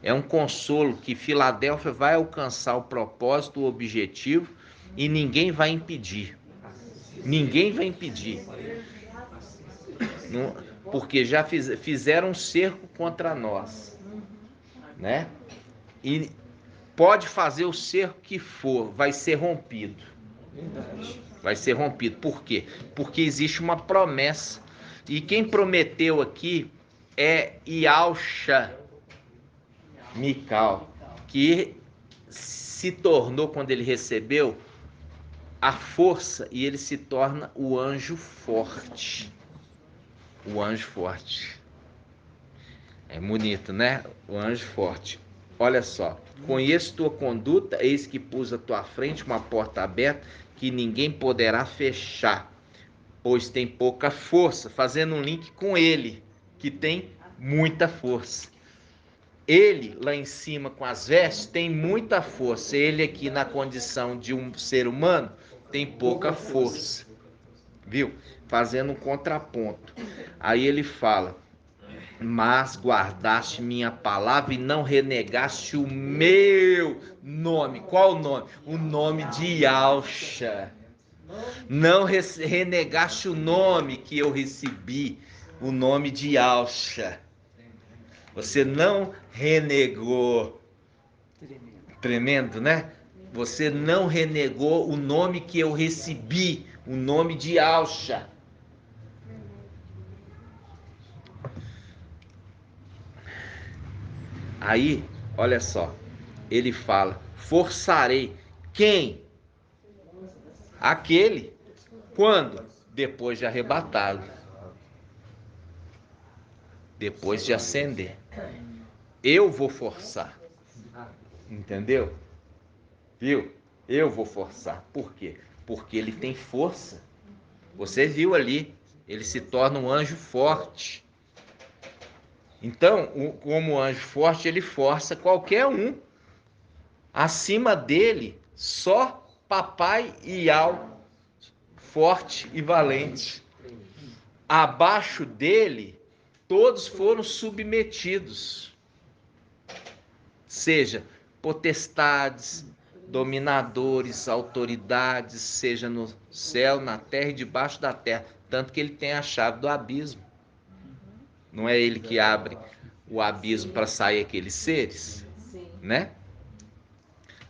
É um consolo que Filadélfia vai alcançar o propósito, o objetivo, e ninguém vai impedir. Ninguém vai impedir. Não, porque já fizeram um cerco contra nós, né? E pode fazer o cerco que for, vai ser rompido. Vai ser rompido. Por quê? Porque existe uma promessa. E quem prometeu aqui é Yalcha Mical, que se tornou, quando ele recebeu, a força, e ele se torna o anjo forte. O anjo forte. É bonito, né? O anjo forte. Olha só. Conheço tua conduta, eis que pus à tua frente uma porta aberta que ninguém poderá fechar, pois tem pouca força, fazendo um link com ele, que tem muita força. Ele, lá em cima com as vestes, tem muita força. Ele aqui, na condição de um ser humano, tem pouca força. Viu? Fazendo um contraponto. Aí ele fala: mas guardaste minha palavra e não renegaste o meu nome. Qual o nome? O nome de Yalcha. Não renegaste o nome que eu recebi, o nome de Yalcha. Você não renegou. Tremendo, né? Você não renegou o nome que eu recebi, o nome de Yalcha. Aí, olha só, ele fala: forçarei. Quem? Aquele. Quando? Depois de arrebatá-lo. Depois de ascender. Eu vou forçar. Entendeu? Viu? Eu vou forçar. Por quê? Porque ele tem força. Você viu ali, ele se torna um anjo forte. Então, como anjo forte, ele força qualquer um. Acima dele, só papai Ial, forte e valente. Abaixo dele, todos foram submetidos. Seja potestades, dominadores, autoridades, seja no céu, na terra e debaixo da terra. Tanto que ele tem a chave do abismo. Não é ele que abre o abismo para sair aqueles seres? Né?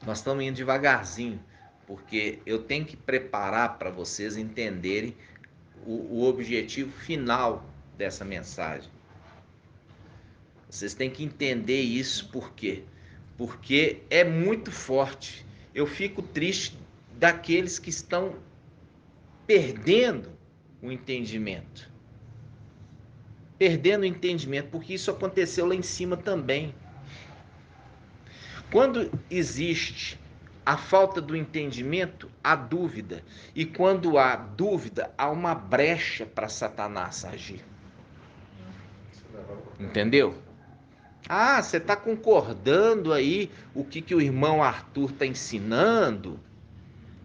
Nós estamos indo devagarzinho, porque eu tenho que preparar para vocês entenderem o objetivo final dessa mensagem. Vocês têm que entender isso. Por quê? Porque é muito forte. Eu fico triste daqueles que estão perdendo o entendimento. Perdendo o entendimento, porque isso aconteceu lá em cima também. Quando existe a falta do entendimento, há dúvida. E quando há dúvida, há uma brecha para Satanás agir. Entendeu? Ah, você está concordando aí o que o irmão Arthur está ensinando?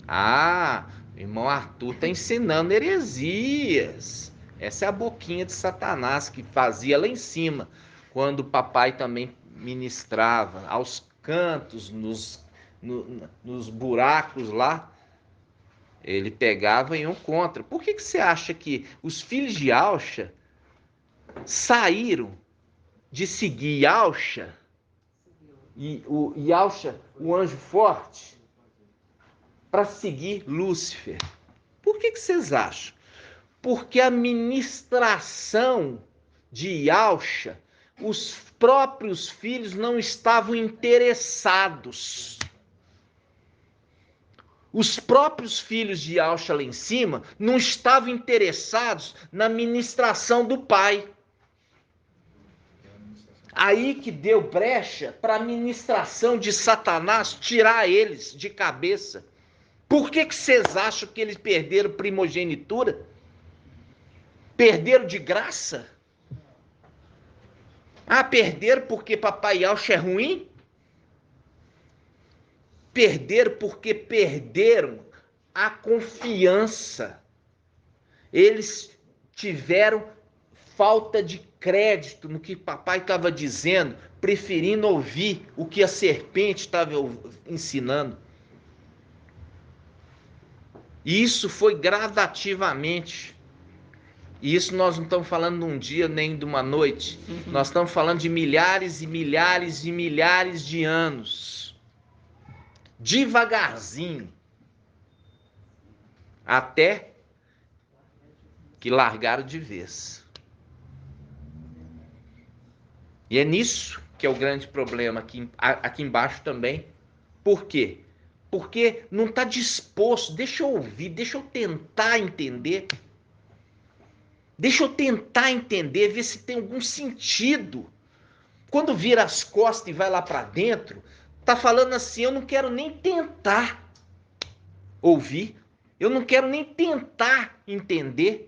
Ah, o irmão Arthur está ensinando heresias. Essa é a boquinha de Satanás que fazia lá em cima, quando o papai também ministrava aos cantos, nos buracos lá. Ele pegava e iam contra. Por que você acha que os filhos de Yalcha saíram de seguir Yalcha, e o Yalcha, o anjo forte, para seguir Lúcifer? Por que vocês acham? Porque a ministração de Yalcha os próprios filhos não estavam interessados. Os próprios filhos de Yahshua lá em cima não estavam interessados na ministração do pai. Aí que deu brecha para a ministração de Satanás tirar eles de cabeça. Por que vocês acham que eles perderam primogenitura? Perderam de graça? Ah, perderam porque papai Yahshua é ruim? Perderam porque perderam a confiança. Eles tiveram falta de crédito no que papai estava dizendo, preferindo ouvir o que a serpente estava ensinando. E isso foi gradativamente. E isso nós não estamos falando de um dia nem de uma noite. Nós estamos falando de milhares e milhares e milhares de anos. Devagarzinho. Até que largaram de vez. E é nisso que é o grande problema aqui embaixo também. Por quê? Porque não está disposto. Deixa eu ouvir, deixa eu tentar entender. Deixa eu tentar entender, ver se tem algum sentido. Quando vira as costas e vai lá para dentro, tá falando assim, eu não quero nem tentar ouvir. Eu não quero nem tentar entender.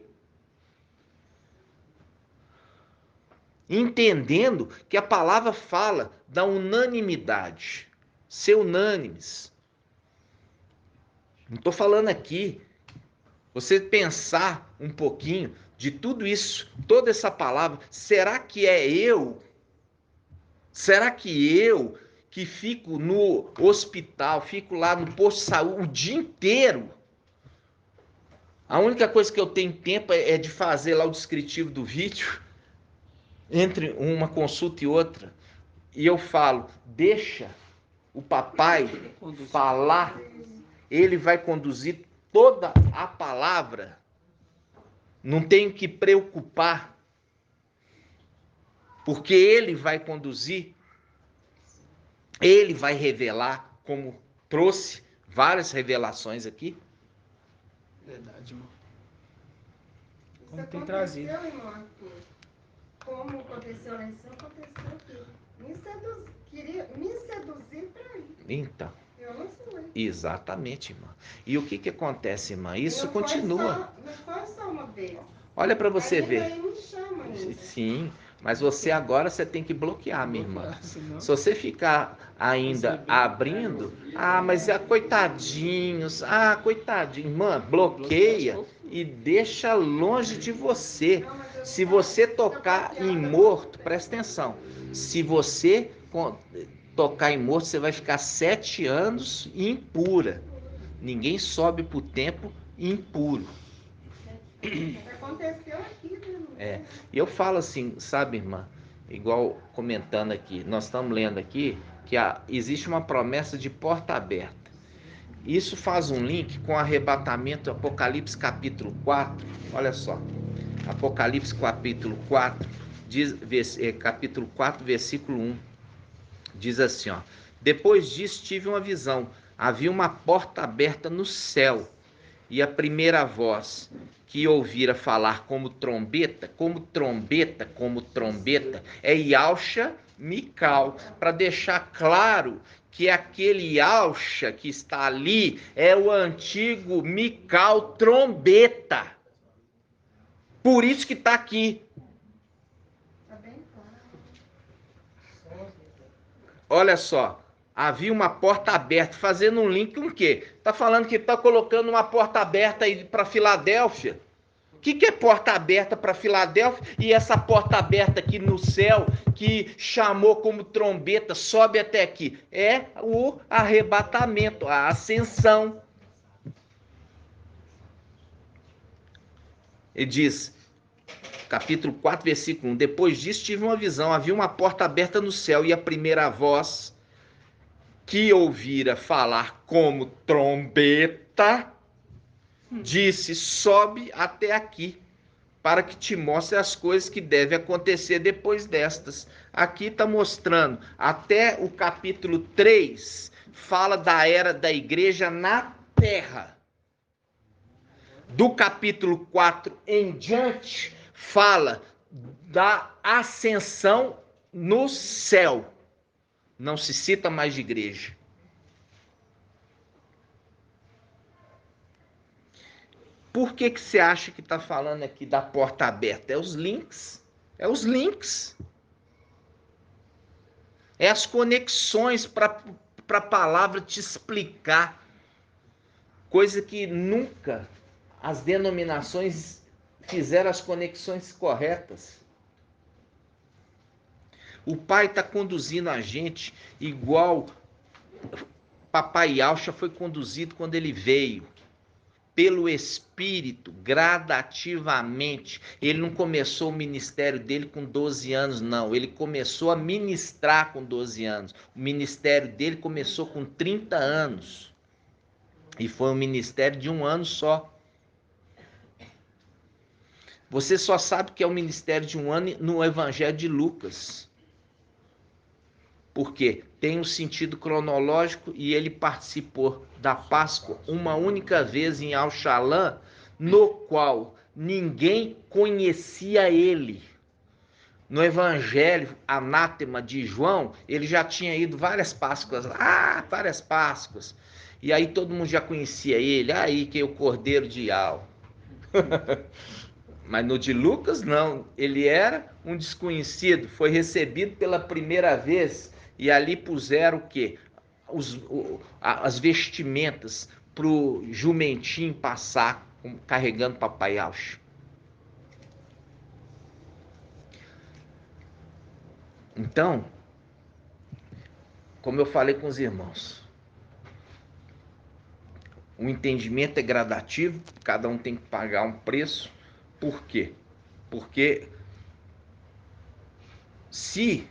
Entendendo que a palavra fala da unanimidade. Ser unânimes. Não estou falando aqui. Você pensar um pouquinho de tudo isso, toda essa palavra. Será que é eu? Será que eu que fico no hospital, fico lá no posto de saúde o dia inteiro? A única coisa que eu tenho tempo é de fazer lá o descritivo do vídeo, entre uma consulta e outra, e eu falo, deixa o papai falar, ele vai conduzir toda a palavra, não tenho que preocupar, porque ele vai conduzir, ele vai revelar, como trouxe várias revelações aqui. Verdade, irmão. Isso Como tem aconteceu, trazido. irmão, aqui. Como aconteceu lá em cima, aconteceu aqui. Queria me seduzir para ir. Então, Eu não fui. exatamente, irmã. E o que acontece, irmã? Isso Não continua. Não foi só uma vez. Olha para você Aí ver. Aí me chama ainda. Sim, mas você agora você tem que bloquear, minha irmã. Senão- Se você ficar ainda abrindo, mas é coitadinhos, coitadinho, irmã, bloqueia e deixa longe de você. Se você tocar em morto, presta atenção, se você tocar em morto, você vai ficar 7 anos impura. Ninguém sobe pro templo impuro. Aconteceu aqui, né? E eu falo assim, sabe, irmã, igual comentando aqui, nós estamos lendo aqui que existe uma promessa de porta aberta. Isso faz um link com o arrebatamento, Apocalipse capítulo 4, olha só, Apocalipse capítulo 4, capítulo 4, versículo 1, diz assim, ó, depois disso tive uma visão, havia uma porta aberta no céu, e a primeira voz que ouvira falar como trombeta, é Yahshua Mikal, para deixar claro que aquele Yahshua que está ali é o antigo Mikal trombeta. Por isso que está aqui. Tá bem claro. Olha só. Havia uma porta aberta, fazendo um link com o quê? Está falando que está colocando uma porta aberta aí para Filadélfia. O que é porta aberta para Filadélfia? E essa porta aberta aqui no céu, que chamou como trombeta, sobe até aqui. É o arrebatamento, a ascensão. Ele diz, capítulo 4, versículo 1, depois disso tive uma visão, havia uma porta aberta no céu e a primeira voz que ouvira falar como trombeta, disse, sobe até aqui. para que te mostre as coisas que devem acontecer depois destas. Aqui está mostrando, até o capítulo 3, fala da era da igreja na terra. Do capítulo 4 em diante, fala da ascensão no céu. Não se cita mais de igreja. Por que você acha que está falando aqui da porta aberta? É os links. É os links. É as conexões para a palavra te explicar. Coisa que nunca as denominações fizeram as conexões corretas. O Pai está conduzindo a gente igual Papai Alcha foi conduzido quando ele veio. Pelo Espírito, gradativamente. Ele não começou o ministério dele com 12 anos, não. Ele começou a ministrar com 12 anos. O ministério dele começou com 30 anos. E foi um ministério de 1 ano só. Você só sabe que é um ministério de 1 ano no Evangelho de Lucas. Porque tem um sentido cronológico e ele participou da Páscoa uma única vez em Al-Shalom, no qual ninguém conhecia ele. No Evangelho Anátema de João, ele já tinha ido várias Páscoas, várias Páscoas. E aí todo mundo já conhecia ele, aí que é o Cordeiro de Al. Mas no de Lucas não, ele era um desconhecido, foi recebido pela primeira vez e ali puseram o quê? As vestimentas para o jumentinho passar carregando Papai Alcha. Então, como eu falei com os irmãos, o entendimento é gradativo, cada um tem que pagar um preço. Por quê? Porque se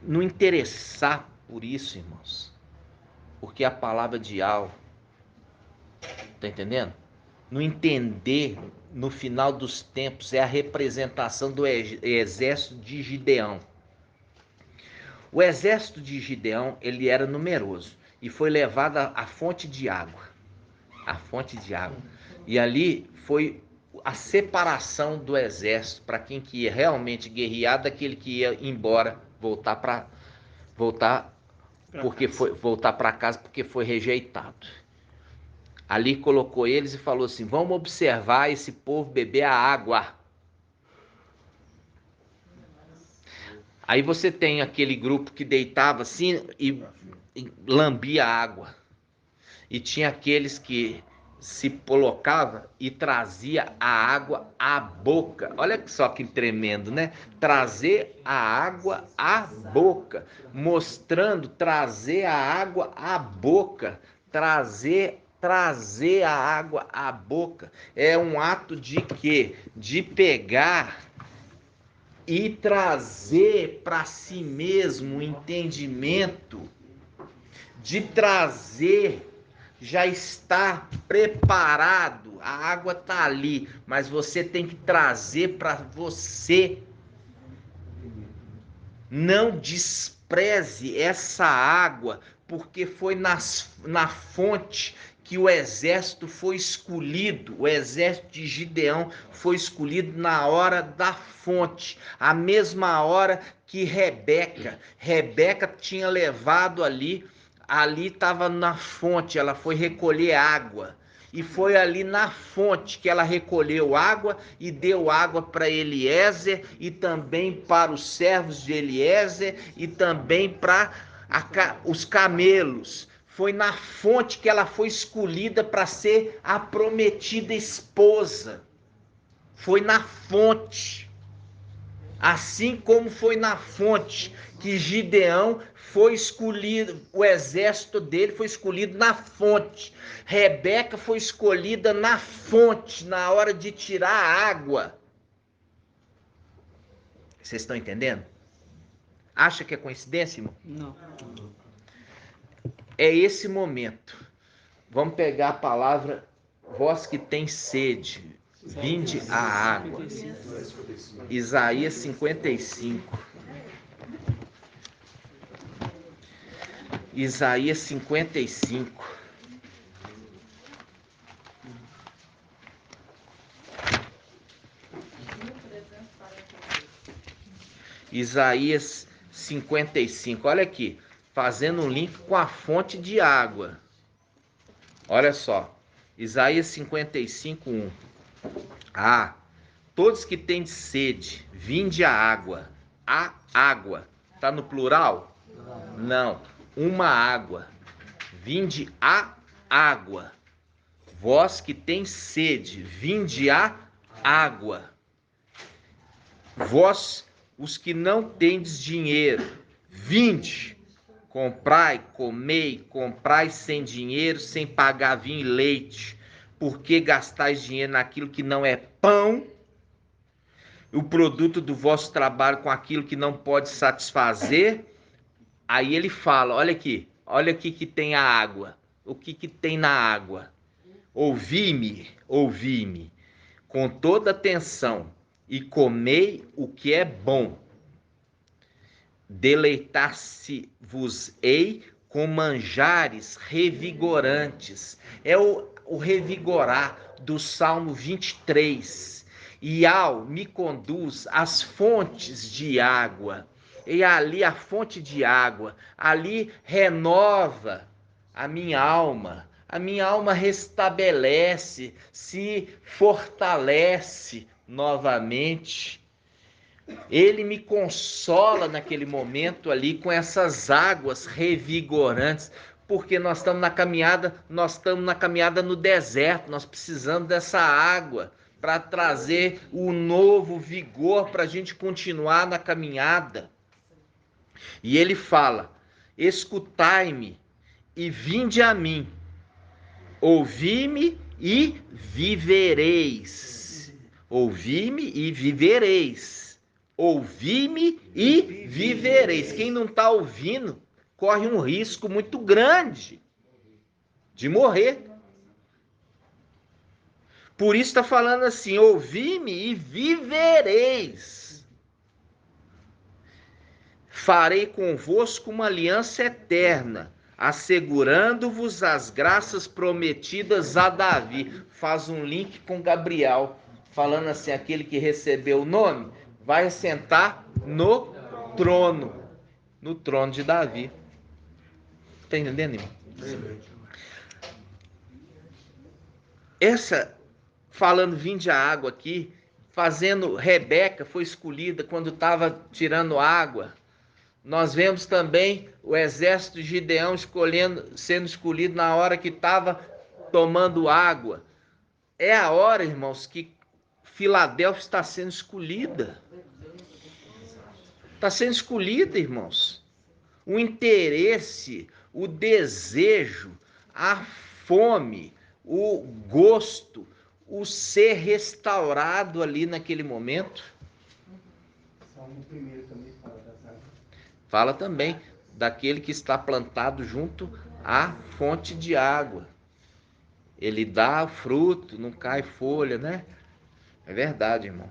não interessar por isso, irmãos, porque a palavra de Al, tá entendendo? Não entender, no final dos tempos, é a representação do exército de Gideão. O exército de Gideão, ele era numeroso e foi levado à fonte de água. A fonte de água. E ali foi a separação do exército para quem que ia realmente guerrear daquele que ia embora, voltar para casa porque foi rejeitado. Ali colocou eles e falou assim: vamos observar esse povo beber a água. Aí você tem aquele grupo que deitava assim e lambia a água. E tinha aqueles que se colocava e trazia a água à boca. Olha só que tremendo, né? Trazer a água à boca, mostrando trazer a água à boca, trazer a água à boca. É um ato de quê? De pegar e trazer para si mesmo o entendimento, de trazer. Já está preparado, a água está ali, mas você tem que trazer para você. Não despreze essa água, porque foi na fonte que o exército foi escolhido, o exército de Gideão foi escolhido na hora da fonte, a mesma hora que Rebeca tinha levado ali estava na fonte, ela foi recolher água. E foi ali na fonte que ela recolheu água e deu água para Eliezer e também para os servos de Eliezer e também para os camelos. Foi na fonte que ela foi escolhida para ser a prometida esposa. Foi na fonte. Assim como foi na fonte que Gideão foi escolhido, o exército dele foi escolhido na fonte. Rebeca foi escolhida na fonte, na hora de tirar a água. Vocês estão entendendo? Acha que é coincidência, irmão? Não. É esse momento. Vamos pegar a palavra vós que tem sede, vinde a água. Isaías 55. Isaías 55. Isaías 55. Olha aqui, fazendo um link com a fonte de água. Olha só. Isaías 55, 1. Ah, todos que têm sede, vinde a água. A água. Está no plural? Não. Uma água. Vinde a água. Vós que têm sede, vinde a água. Vós, os que não tendes dinheiro, vinde. Comprai, comei, comprai sem dinheiro, sem pagar vinho e leite. Porque gastais dinheiro naquilo que não é pão, o produto do vosso trabalho com aquilo que não pode satisfazer. Aí ele fala, olha aqui que tem a água. O que tem na água? Ouvi-me, com toda atenção, e comei o que é bom. Deleitar-se-vos-ei com manjares revigorantes. É o revigorar do Salmo 23. E me conduz às fontes de água. E ali a fonte de água, ali renova a minha alma restabelece, se fortalece novamente. Ele me consola naquele momento ali com essas águas revigorantes, porque nós estamos na caminhada no deserto, nós precisamos dessa água para trazer o novo vigor para a gente continuar na caminhada. E ele fala, escutai-me e vinde a mim, ouvi-me e vivereis. Ouvi-me e vivereis. Ouvi-me e vivereis. Quem não está ouvindo corre um risco muito grande de morrer. Por isso está falando assim, ouvi-me e vivereis. Farei convosco uma aliança eterna, assegurando-vos as graças prometidas a Davi. Faz um link com Gabriel, falando assim, aquele que recebeu o nome, vai sentar no trono de Davi. Está entendendo, irmão? Falando vinde a água aqui, fazendo, Rebeca foi escolhida quando estava tirando água. Nós vemos também o exército de Gideão sendo escolhido na hora que estava tomando água. É a hora, irmãos, que Filadélfia está sendo escolhida. Está sendo escolhida, irmãos. O interesse, o desejo, a fome, o gosto, o ser restaurado ali naquele momento. Salmo 1 também fala das águas. Fala também daquele que está plantado junto à fonte de água. Ele dá fruto, não cai folha, né? É verdade, irmão.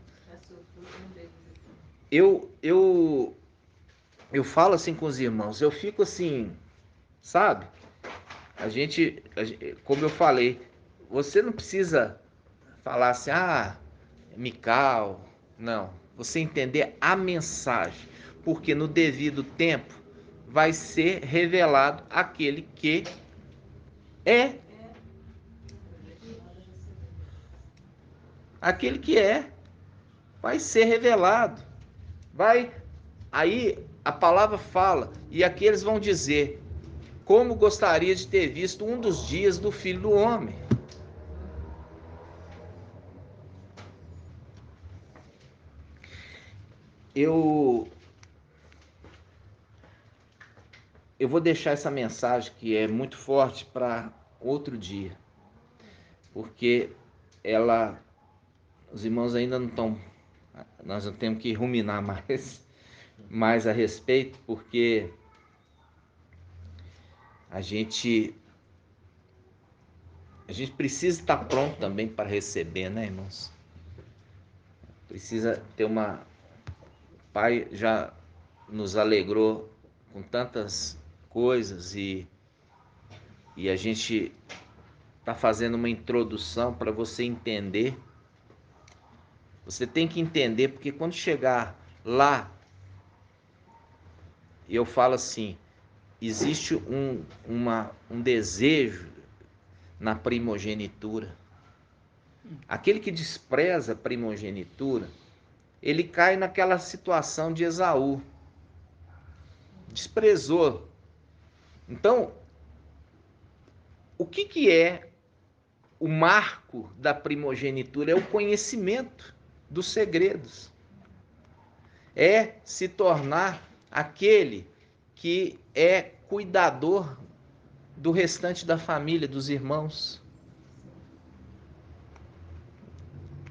Eu falo assim com os irmãos, eu fico assim, sabe? A gente, como eu falei, você não precisa falar assim, Mical, não. Você entender a mensagem, porque no devido tempo vai ser revelado aquele que é. Aquele que é. Vai ser revelado. Aí a palavra fala, e aqueles vão dizer, como gostaria de ter visto um dos dias do Filho do Homem. Eu vou deixar essa mensagem que é muito forte para outro dia, porque os irmãos ainda não estão, nós não temos que ruminar mais a respeito, porque a gente a gente precisa estar pronto também para receber, né, irmãos? Precisa ter uma... O Pai já nos alegrou com tantas coisas e a gente está fazendo uma introdução para você entender. Você tem que entender, porque quando chegar lá, eu falo assim, existe um desejo na primogenitura. Aquele que despreza a primogenitura, ele cai naquela situação de Esaú. Desprezou. Então, o que é o marco da primogenitura? É o conhecimento dos segredos. É se tornar aquele que é cuidador do restante da família, dos irmãos.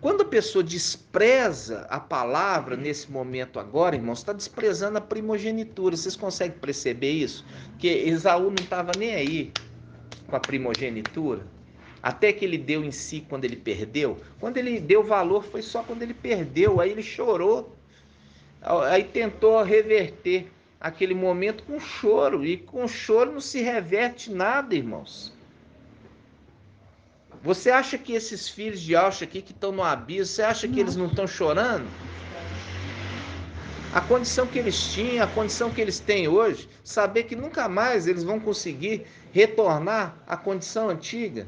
Quando a pessoa despreza a palavra nesse momento agora, irmãos, está desprezando a primogenitura. Vocês conseguem perceber isso? Que Esaú não estava nem aí com a primogenitura. Até que ele deu em si quando ele perdeu. Quando ele deu valor foi só quando ele perdeu. Aí ele chorou. Aí tentou reverter aquele momento com choro. E com choro não se reverte nada, irmãos. Você acha que esses filhos de Aucha aqui que estão no abismo, você acha que eles não estão chorando? A condição que eles tinham, a condição que eles têm hoje, saber que nunca mais eles vão conseguir retornar à condição antiga.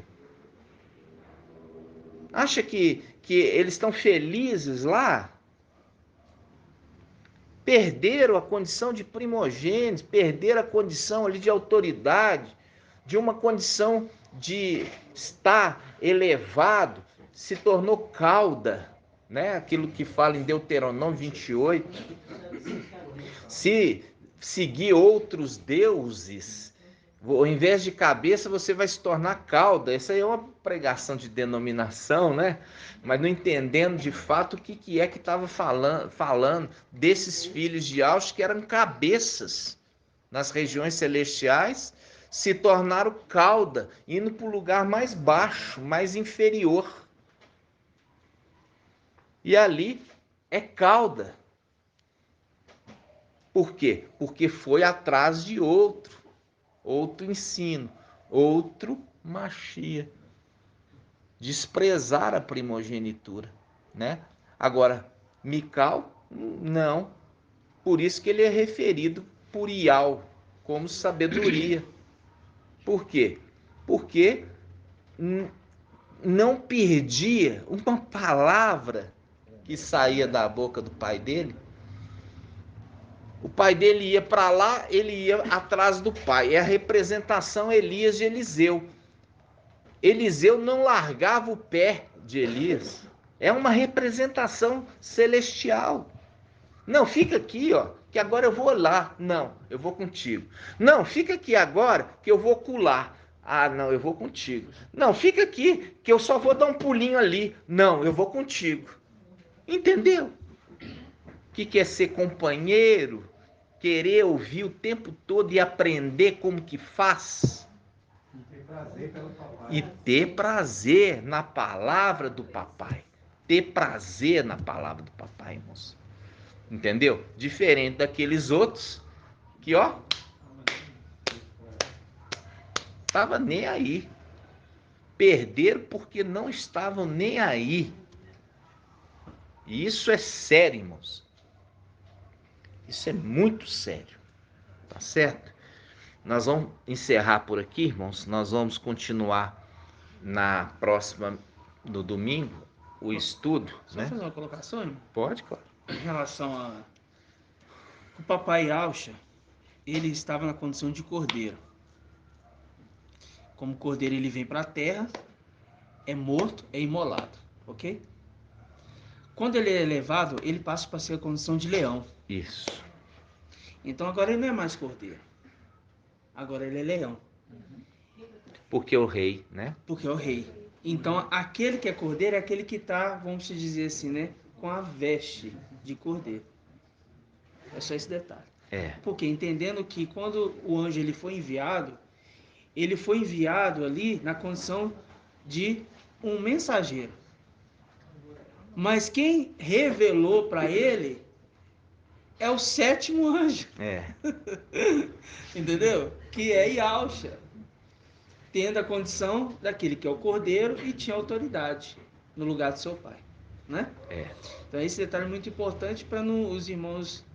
Acha que eles estão felizes lá? Perderam a condição de primogênitos, perderam a condição ali de autoridade, de uma condição de estar elevado, se tornou cauda, né? Aquilo que fala em Deuteronômio 28. Se seguir outros deuses, ao invés de cabeça, você vai se tornar cauda. Essa aí é uma pregação de denominação, né? Mas não entendendo de fato o que é que estava falando desses filhos de Aush que eram cabeças nas regiões celestiais, se tornaram cauda, indo para o lugar mais baixo, mais inferior. E ali é cauda. Por quê? Porque foi atrás de outro ensino, outro Machia. Desprezar a primogenitura, né? Agora, Mical, não. Por isso que ele é referido por Ial como sabedoria. Por quê? Porque não perdia uma palavra que saía da boca do pai dele. O pai dele ia para lá, ele ia atrás do pai. É a representação Elias de Eliseu. Eliseu não largava o pé de Elias. É uma representação celestial. Não, fica aqui, ó, que agora eu vou lá. Não, eu vou contigo. Não, fica aqui agora, que eu vou colar. Ah, não, eu vou contigo. Não, fica aqui, que eu só vou dar um pulinho ali. Não, eu vou contigo. Entendeu? O que é ser companheiro? Querer ouvir o tempo todo e aprender como que faz? E ter prazer na palavra do papai. Ter prazer na palavra do papai, irmãos. Entendeu? Diferente daqueles outros que, ó, estava nem aí. Perderam porque não estavam nem aí. E isso é sério, irmãos. Isso é muito sério. Tá certo? Nós vamos encerrar por aqui, irmãos. Nós vamos continuar na próxima, no domingo, o estudo. Só né? fazer uma colocação, irmão? Pode, claro. Em relação a... O papai Aucha, ele estava na condição de cordeiro. Como cordeiro ele vem para a terra, é morto, é imolado, ok? Quando ele é elevado, ele passa para ser a condição de leão. Isso. Então agora ele não é mais cordeiro. Agora ele é leão. Porque o rei, né? Porque é o rei. Então aquele que é cordeiro é aquele que está, vamos dizer assim, né? Com a veste de cordeiro. É só esse detalhe. É. Porque entendendo que quando o anjo ele foi enviado ali na condição de um mensageiro. Mas quem revelou para ele é o sétimo anjo. Entendeu? Que é Yahusha, tendo a condição daquele que é o cordeiro e tinha autoridade no lugar de seu pai, né? Então esse detalhe é muito importante para os irmãos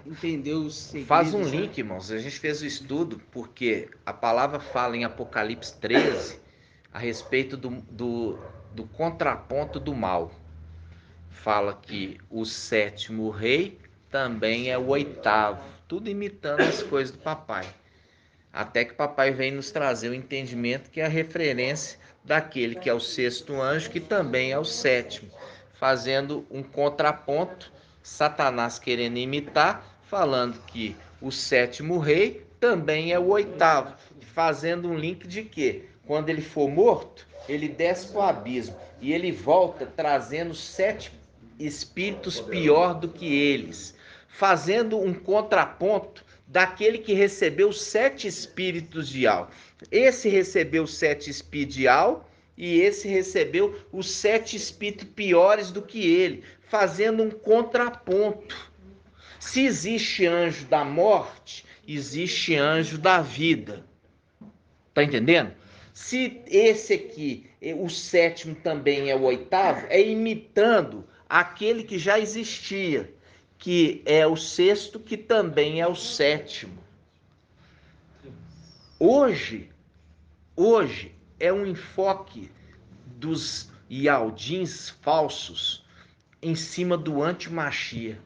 entender os segredos. Faz um link, irmãos. A gente fez o estudo porque a palavra fala em Apocalipse 13 a respeito do contraponto do mal. Fala que o sétimo rei também é o oitavo, tudo imitando as coisas do papai. Até que papai vem nos trazer o entendimento que é a referência daquele que é o sexto anjo, que também é o sétimo, fazendo um contraponto, Satanás querendo imitar, falando que o sétimo rei também é o oitavo, fazendo um link de que quando ele for morto, ele desce para o abismo e ele volta trazendo 7 espíritos pior do que eles, fazendo um contraponto daquele que recebeu 7 espíritos de Al. Esse recebeu 7 espíritos de Al e esse recebeu os 7 espíritos piores do que ele, fazendo um contraponto. Se existe anjo da morte, existe anjo da vida. Tá entendendo? Se esse aqui, o sétimo também é o oitavo, é imitando aquele que já existia, que é o sexto, que também é o sétimo. Hoje é um enfoque dos Yaldins falsos em cima do antimachia.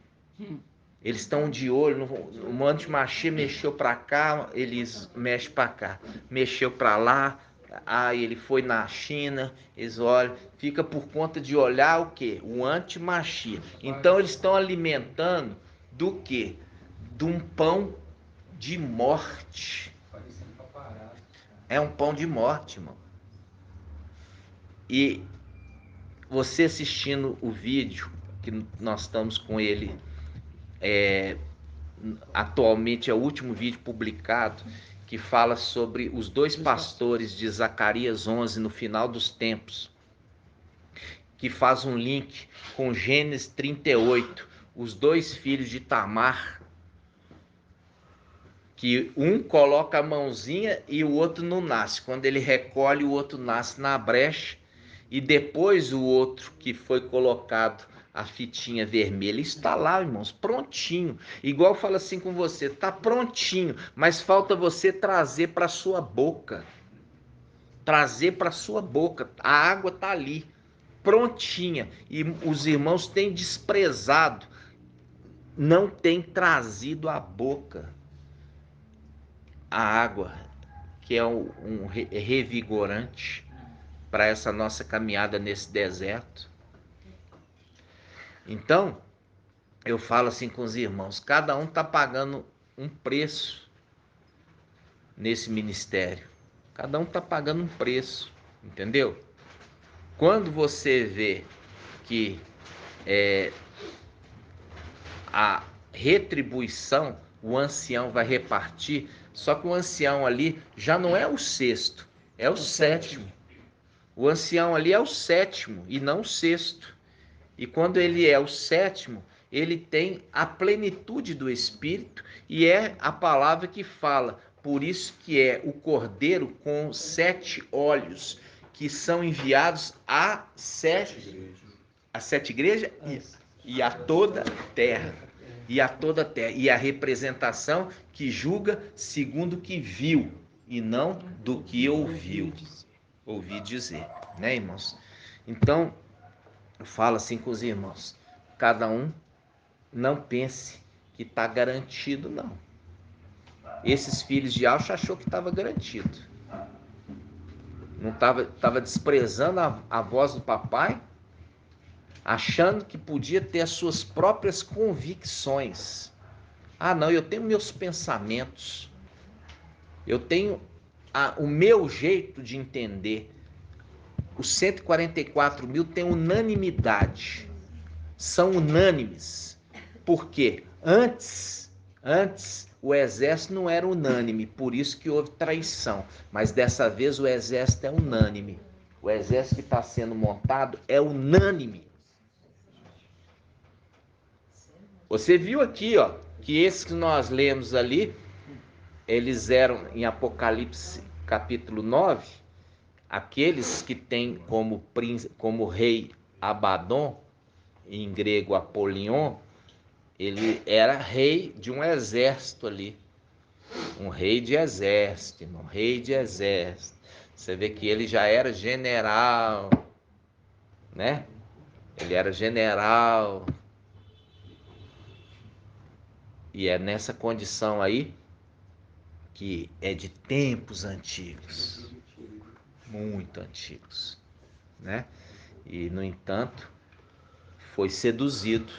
Eles estão de olho, o antimachia mexeu para cá, eles mexem para cá. Mexeu para lá, ele foi na China, eles olham, fica por conta de olhar o quê? O antimachia. Então eles estão alimentando do quê? De um pão de morte. É um pão de morte, irmão. E você assistindo o vídeo, que nós estamos com ele, atualmente é o último vídeo publicado, que fala sobre os 2 pastores de Zacarias 11 no final dos tempos, que faz um link com Gênesis 38, os 2 filhos de Tamar, que um coloca a mãozinha e o outro não nasce. Quando ele recolhe, o outro nasce na brecha, e depois o outro que foi colocado a fitinha vermelha está lá, irmãos, prontinho. Igual fala assim com você, tá prontinho, mas falta você trazer para sua boca. Trazer para sua boca. A água tá ali, prontinha. E os irmãos têm desprezado, não têm trazido à boca a água, que é um revigorante para essa nossa caminhada nesse deserto. Então, eu falo assim com os irmãos, cada um está pagando um preço nesse ministério. Cada um está pagando um preço, entendeu? Quando você vê que a retribuição, o ancião vai repartir, só que o ancião ali já não é o sexto, é o sétimo. O ancião ali é o sétimo e não o sexto. E quando ele é o sétimo, ele tem a plenitude do Espírito, e é a palavra que fala. Por isso que é o Cordeiro com 7 olhos, que são enviados a 7 igrejas e a toda a terra. E a toda a terra. E a representação que julga segundo o que viu, e não do que ouvi dizer, né, irmãos? Então, eu falo assim com os irmãos, cada um não pense que está garantido, não. Esses filhos de Alcha achou que estava garantido. Não estava desprezando a voz do papai, achando que podia ter as suas próprias convicções. Ah, não, eu tenho meus pensamentos. Eu tenho o meu jeito de entender. Os 144 mil têm unanimidade. São unânimes. Por quê? Antes o exército não era unânime, por isso que houve traição. Mas dessa vez o exército é unânime. O exército que está sendo montado é unânime. Você viu aqui, ó, que esses que nós lemos ali, eles eram em Apocalipse capítulo 9, aqueles que têm como rei Abaddon, em grego Apolion, ele era rei de um exército ali. Um rei de exército, um rei de exército. Você vê que ele já era general, né? Ele era general. E é nessa condição aí que é de tempos antigos, muito antigos, né? E, no entanto, foi seduzido,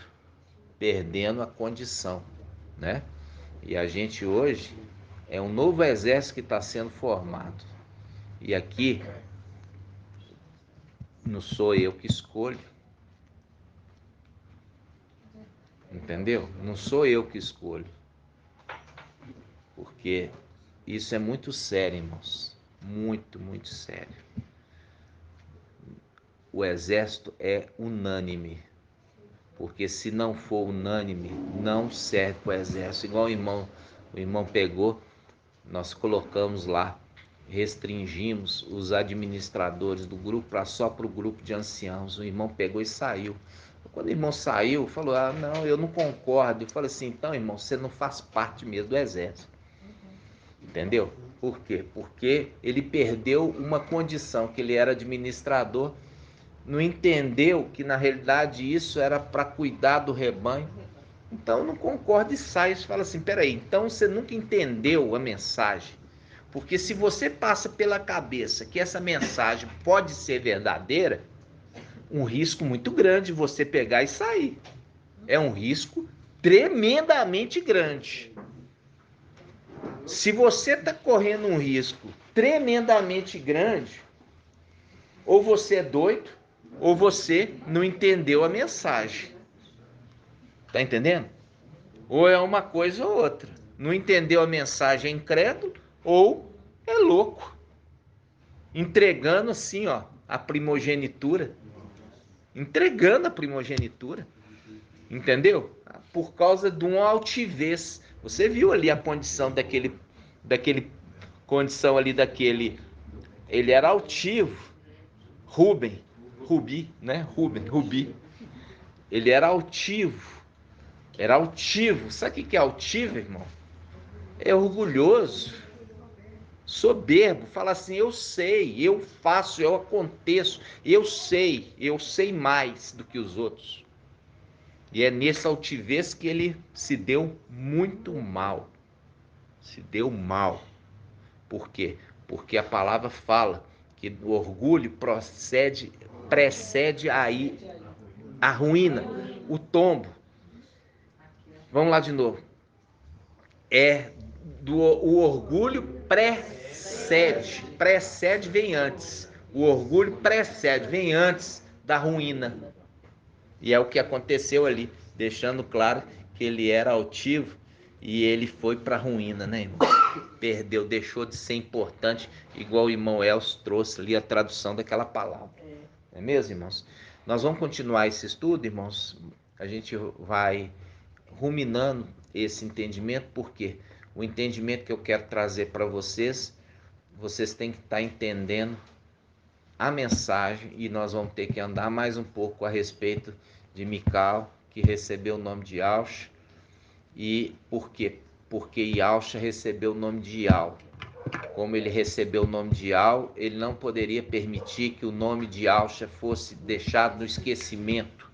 perdendo a condição, né? E a gente hoje é um novo exército que está sendo formado. E aqui não sou eu que escolho, entendeu? Não sou eu que escolho, porque isso é muito sério, irmãos, muito, muito sério. O exército é unânime, porque se não for unânime, não serve para o exército. Igual o irmão pegou, nós colocamos lá, restringimos os administradores do grupo só para o grupo de anciãos. O irmão pegou e saiu. Quando o irmão saiu, falou, não, eu não concordo. Eu falei assim, então, irmão, você não faz parte mesmo do exército. Entendeu? Por quê? Porque ele perdeu uma condição, que ele era administrador, não entendeu que na realidade isso era para cuidar do rebanho. Então não concorda e sai. Você fala assim, peraí, então você nunca entendeu a mensagem. Porque se você passa pela cabeça que essa mensagem pode ser verdadeira, um risco muito grande você pegar e sair. É um risco tremendamente grande. Se você está correndo um risco tremendamente grande, ou você é doido, ou você não entendeu a mensagem. Tá entendendo? Ou é uma coisa ou outra. Não entendeu a mensagem, é incrédulo, ou é louco. Entregando assim, ó, a primogenitura. Entregando a primogenitura. Entendeu? Por causa de uma altivez. Você viu ali a condição daquele condição ali daquele. Ele era altivo. Rubi. Ele era altivo. Era altivo. Sabe o que é altivo, irmão? É orgulhoso, soberbo. Fala assim, eu sei, eu faço, eu aconteço, eu sei mais do que os outros. E é nessa altivez que ele se deu muito mal. Se deu mal. Por quê? Porque a palavra fala que o orgulho precede aí a ruína, o tombo. Vamos lá de novo. O orgulho precede, vem antes. O orgulho vem antes da ruína. E é o que aconteceu ali, deixando claro que ele era altivo e ele foi para a ruína, né, irmão? Perdeu, deixou de ser importante, igual o irmão Elcio trouxe ali a tradução daquela palavra. Não é mesmo, irmãos? Nós vamos continuar esse estudo, irmãos. A gente vai ruminando esse entendimento, porque o entendimento que eu quero trazer para vocês têm que estar entendendo a mensagem, e nós vamos ter que andar mais um pouco a respeito de Mical, que recebeu o nome de Yahshua. E por quê? Porque Yahshua recebeu o nome de Yahweh. Como ele recebeu o nome de Yahweh, ele não poderia permitir que o nome de Yahshua fosse deixado no esquecimento.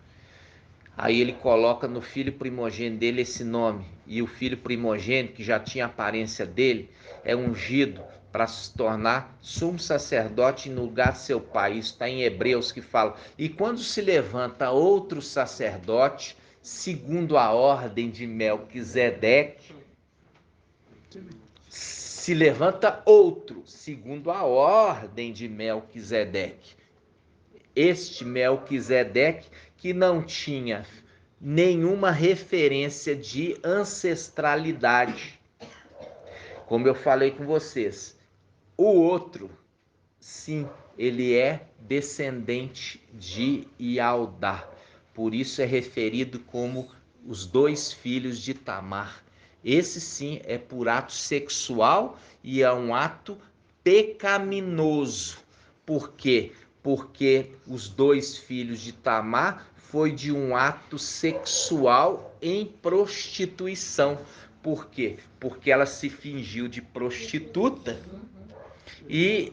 Aí ele coloca no filho primogênito dele esse nome. E o filho primogênito, que já tinha a aparência dele, é ungido para se tornar sumo sacerdote no lugar de seu pai. Isso está em Hebreus, que fala. E quando se levanta outro sacerdote, segundo a ordem de Melquisedeque, se levanta outro, segundo a ordem de Melquisedeque. Este Melquisedeque, que não tinha nenhuma referência de ancestralidade. Como eu falei com vocês, o outro sim, ele é descendente de Ialdá. Por isso é referido como os 2 filhos de Tamar. Esse sim é por ato sexual e é um ato pecaminoso. Por quê? Porque os 2 filhos de Tamar foi de um ato sexual em prostituição. Por quê? Porque ela se fingiu de prostituta e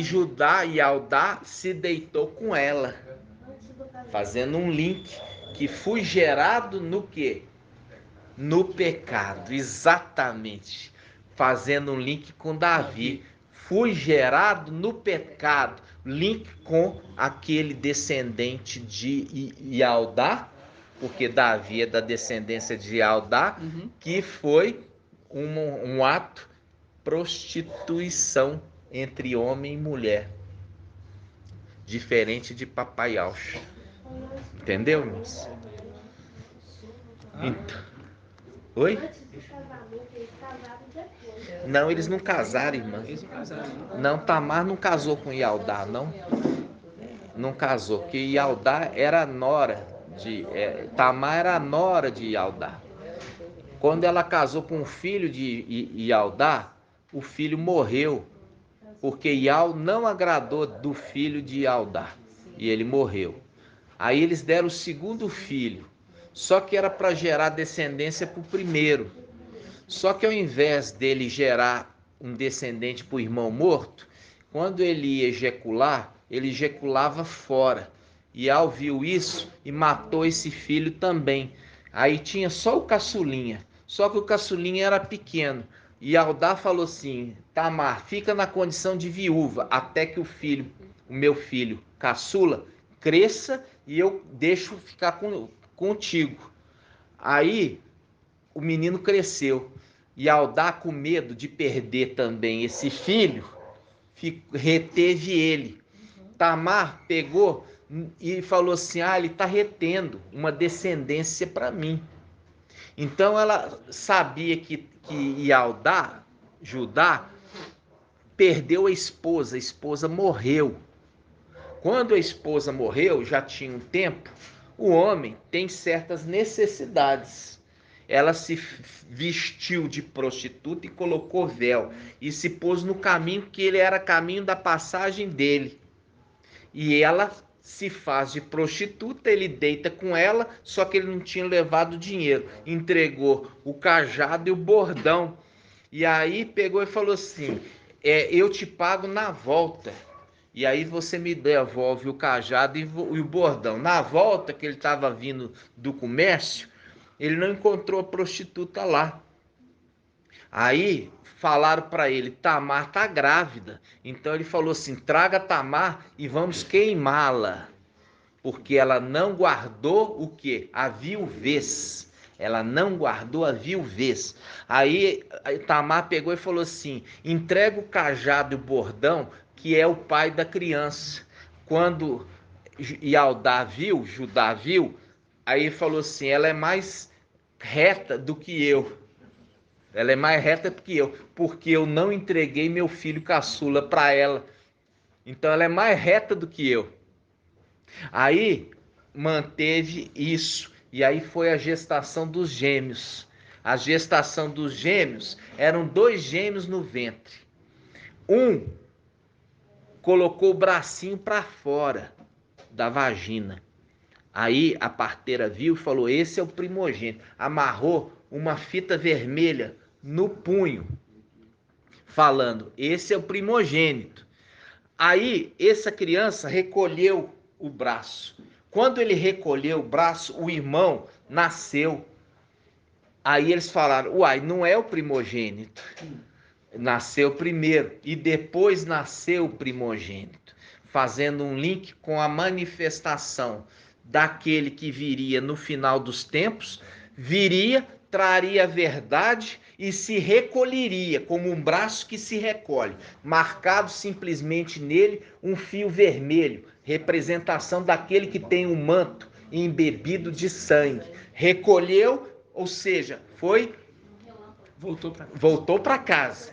Judá e Aldá se deitou com ela, fazendo um link que foi gerado no quê? No pecado, exatamente. Fazendo um link com Davi. Fui gerado no pecado, link com aquele descendente de Ialdá, porque Davi é da descendência de Ialdá, que foi um ato prostituição entre homem e mulher, diferente de Papai Alcha. Entendeu, irmãos? Então, oi? Não, eles não casaram, irmã. Não, Tamar não casou com Ialdá, não. Não casou, porque Ialdá era nora de... Tamar era a nora de Ialdá. Quando ela casou com o filho de Ialdá, o filho morreu, porque Ial não agradou do filho de Ialdá, e ele morreu. Aí eles deram o segundo filho, só que era para gerar descendência para o primeiro. Só que ao invés dele gerar um descendente para o irmão morto, quando ele ia ejacular, ele ejaculava fora. Ial viu isso e matou esse filho também. Aí tinha só o caçulinha, só que o caçulinha era pequeno. E Aldá falou assim: Tamar, fica na condição de viúva até que o meu filho caçula, cresça e eu deixo ficar contigo. Aí o menino cresceu e Aldá, com medo de perder também esse filho, reteve ele. Tamar pegou e falou assim: ele está retendo uma descendência para mim. Então ela sabia que Ialdá, Judá, perdeu a esposa morreu. Quando a esposa morreu, já tinha um tempo, o homem tem certas necessidades. Ela se vestiu de prostituta e colocou véu e se pôs no caminho que ele era caminho da passagem dele. E ela se faz de prostituta, ele deita com ela, só que ele não tinha levado dinheiro. Entregou o cajado e o bordão. E aí pegou e falou assim: eu te pago na volta. E aí você me devolve o cajado e o bordão. Na volta que ele estava vindo do comércio, ele não encontrou a prostituta lá. Aí falaram para ele: Tamar está grávida. Então ele falou assim: traga Tamar e vamos queimá-la. Porque ela não guardou o quê? A viuvez. Ela não guardou a viuvez. Aí Tamar pegou e falou assim: entrega o cajado e o bordão, que é o pai da criança. Quando Ialdá viu, Judá viu, aí falou assim: ela é mais reta do que eu. Ela é mais reta do que eu, porque eu não entreguei meu filho caçula para ela. Então ela é mais reta do que eu. Aí manteve isso. E aí foi a gestação dos gêmeos. A gestação dos gêmeos eram 2 gêmeos no ventre. Um colocou o bracinho para fora da vagina. Aí a parteira viu e falou: esse é o primogênito. Amarrou uma fita vermelha no punho, falando: esse é o primogênito. Aí essa criança recolheu o braço. Quando ele recolheu o braço, o irmão nasceu. Aí eles falaram: uai, não é o primogênito. Nasceu primeiro e depois nasceu o primogênito, fazendo um link com a manifestação daquele que viria no final dos tempos, traria a verdade e se recolheria como um braço que se recolhe, marcado simplesmente nele um fio vermelho, representação daquele que tem um manto embebido de sangue. Recolheu, ou seja, voltou para casa.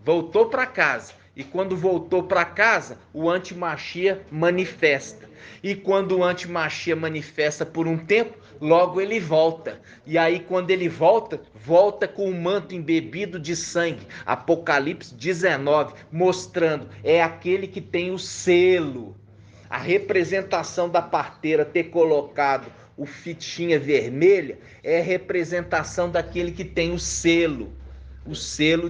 Voltou para casa. E quando voltou para casa, o antimachia manifesta. E quando o antimachia manifesta por um tempo, logo ele volta. E aí quando ele volta, volta com o manto embebido de sangue. Apocalipse 19, mostrando, é aquele que tem o selo. A representação da parteira ter colocado o fitinha vermelha é a representação daquele que tem o selo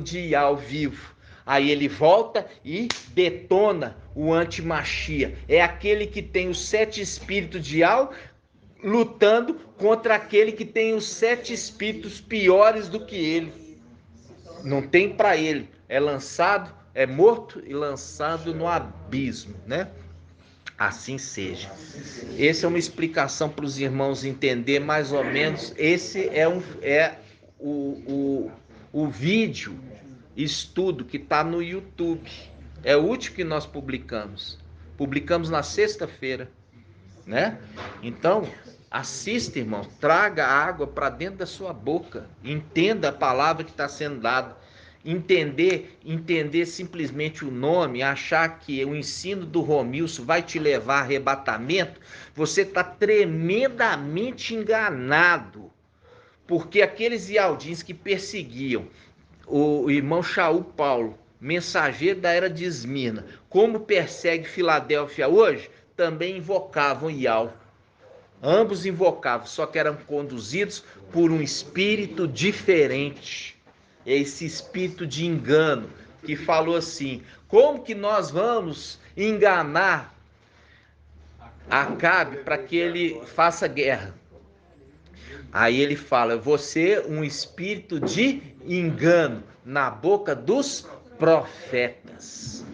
de Ial vivo. Aí ele volta e detona o antimachia. É aquele que tem os 7 espíritos de Ial lutando contra aquele que tem os 7 espíritos piores do que ele. Não tem para ele. É lançado, é morto e lançado no abismo, né? Assim seja. Essa é uma explicação para os irmãos entender mais ou menos. Esse é o vídeo estudo que está no YouTube. É o último que nós publicamos. Publicamos na sexta-feira, né? Então, assista, irmão. Traga a água para dentro da sua boca. Entenda a palavra que está sendo dada. Entender simplesmente o nome, achar que o ensino do Romilson vai te levar a arrebatamento, você está tremendamente enganado. Porque aqueles ialdins que perseguiam o irmão Shaul Paulo, mensageiro da era de Esmirna, como persegue Filadélfia hoje, também invocavam Ial. Ambos invocavam, só que eram conduzidos por um espírito diferente. Esse espírito de engano que falou assim: como que nós vamos enganar Acabe para que ele faça guerra? Aí ele fala: você um espírito de engano na boca dos profetas.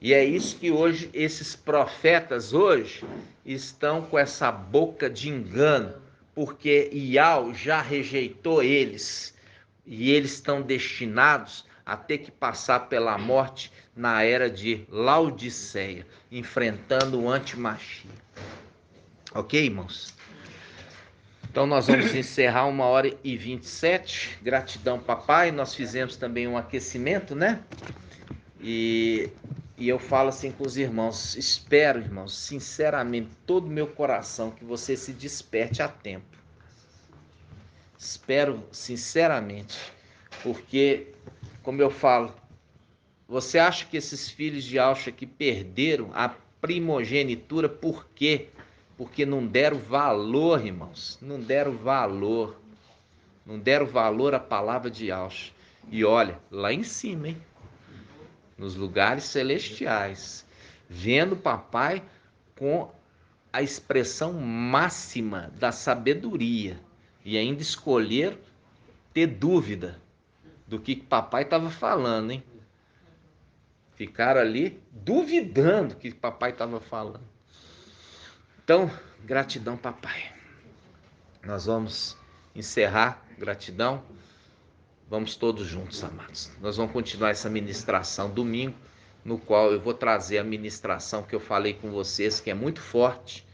E é isso que hoje esses profetas hoje estão com essa boca de engano, porque Ial já rejeitou eles. E eles estão destinados a ter que passar pela morte na era de Laodiceia, enfrentando o antimachia. Ok, irmãos? Então nós vamos encerrar 1h27. Gratidão, papai. Nós fizemos também um aquecimento, né? E eu falo assim com os irmãos: espero, irmãos, sinceramente, todo o meu coração, que você se desperte a tempo. Espero sinceramente, porque, como eu falo, você acha que esses filhos de Alcha que perderam a primogenitura, por quê? Porque não deram valor, irmãos, não deram valor à palavra de Alcha. E olha, lá em cima, hein? Nos lugares celestiais, vendo o papai com a expressão máxima da sabedoria, e ainda escolher ter dúvida do que papai estava falando, hein? Ficaram ali duvidando do que papai estava falando. Então, gratidão, papai. Nós vamos encerrar, gratidão. Vamos todos juntos, amados. Nós vamos continuar essa ministração domingo, no qual eu vou trazer a ministração que eu falei com vocês, que é muito forte,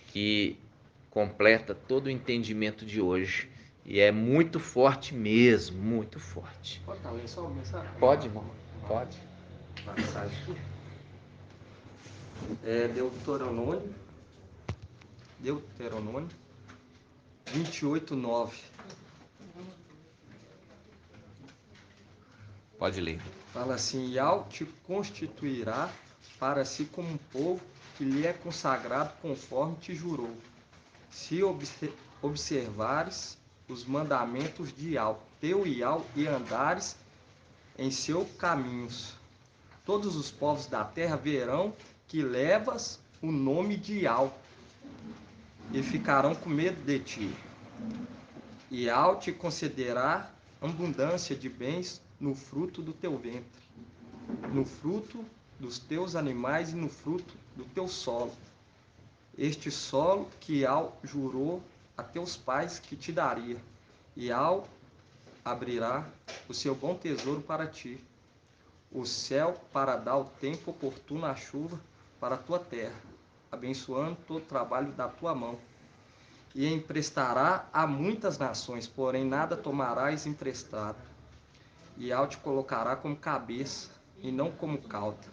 que completa todo o entendimento de hoje. E é muito forte mesmo, muito forte. Pode ler só uma mensagem? Pode, irmão, pode. Passagem aqui. Deuteronômio 28:9. Pode ler. Fala assim: Ial te constituirá para si como um povo que lhe é consagrado conforme te jurou, se observares os mandamentos de Ial, teu Ial, e andares em seus caminhos. Todos os povos da terra verão que levas o nome de Ial e ficarão com medo de ti. Ial te concederá abundância de bens no fruto do teu ventre, no fruto dos teus animais e no fruto do teu solo. Este solo que Ial jurou a teus pais que te daria. Ial abrirá o seu bom tesouro para ti, o céu para dar o tempo oportuno à chuva para a tua terra, abençoando todo o trabalho da tua mão. E emprestará a muitas nações, porém nada tomarás emprestado. Ial te colocará como cabeça e não como cauda.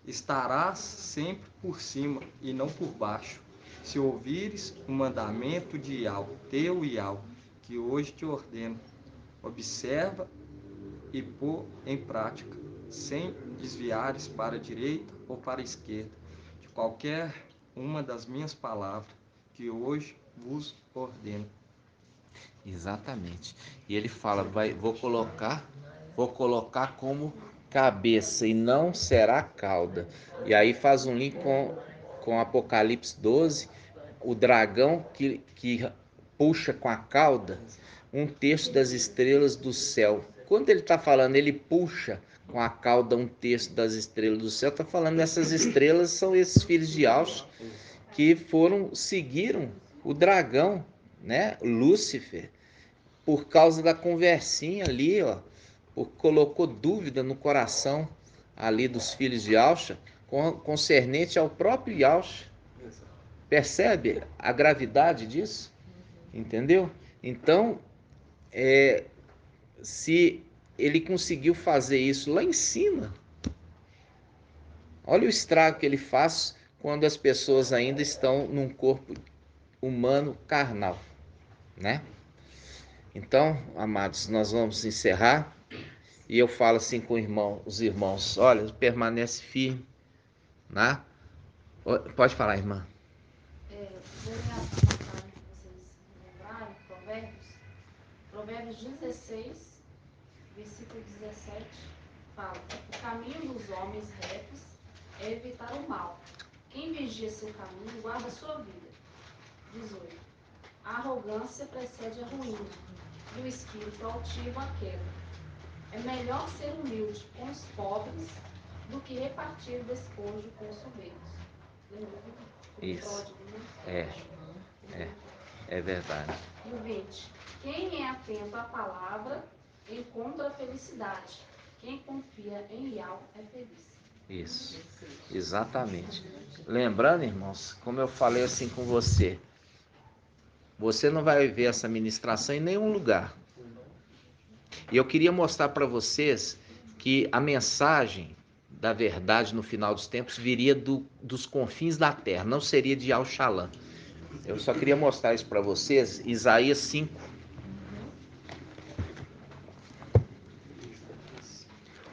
Estarás sempre por cima e não por baixo, se ouvires o mandamento de Iau, teu Iau, que hoje te ordeno. Observa e pôr em prática, sem desviares para a direita ou para a esquerda, de qualquer uma das minhas palavras, que hoje vos ordeno. Exatamente. E ele fala, vou colocar como cabeça e não será cauda. E aí faz um link com Apocalipse 12, o dragão que puxa com a cauda um terço das estrelas do céu. Quando ele está falando, ele puxa com a cauda um terço das estrelas do céu, está falando essas estrelas são esses filhos de Alcha que seguiram o dragão, né, Lúcifer, por causa da conversinha ali, ó, colocou dúvida no coração ali dos filhos de Alcha, concernente ao próprio Yalcha. Percebe a gravidade disso? Entendeu? Então, se ele conseguiu fazer isso lá em cima, olha o estrago que ele faz quando as pessoas ainda estão num corpo humano carnal, né? Então, amados, nós vamos encerrar e eu falo assim com os irmãos, olha, permanece firme, né? Pode falar, irmã. Vou ler a passagem que vocês lembraram, Provérbios 16, versículo 17, fala: o caminho dos homens retos é evitar o mal. Quem vigia seu caminho guarda sua vida. 18. A arrogância precede a ruína, e o espírito altivo a queda. É melhor ser humilde com os pobres do que repartir despojo com os soberbos. Lembra? Isso. É verdade. E o 20. Quem é atento à palavra encontra a felicidade. Quem confia em Iau é feliz. Isso, exatamente. Lembrando, irmãos, como eu falei assim com você, você não vai ver essa ministração em nenhum lugar. E eu queria mostrar para vocês que a mensagem da verdade no final dos tempos viria dos confins da terra, não seria de Al-Shalom. Eu só queria mostrar isso para vocês, Isaías 5.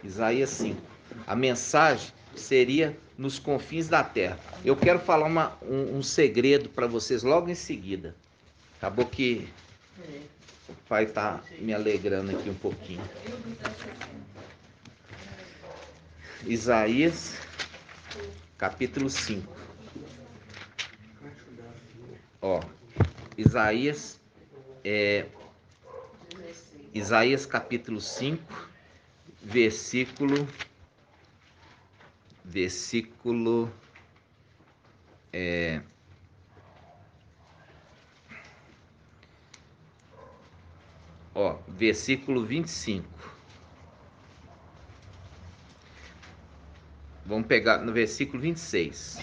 Isaías 5. A mensagem seria nos confins da terra. Eu quero falar um segredo para vocês logo em seguida. Acabou que o pai está me alegrando aqui um pouquinho. Isaías, capítulo 5. Ó, Isaías capítulo 5, versículo versículo 25. Vamos pegar no versículo 26.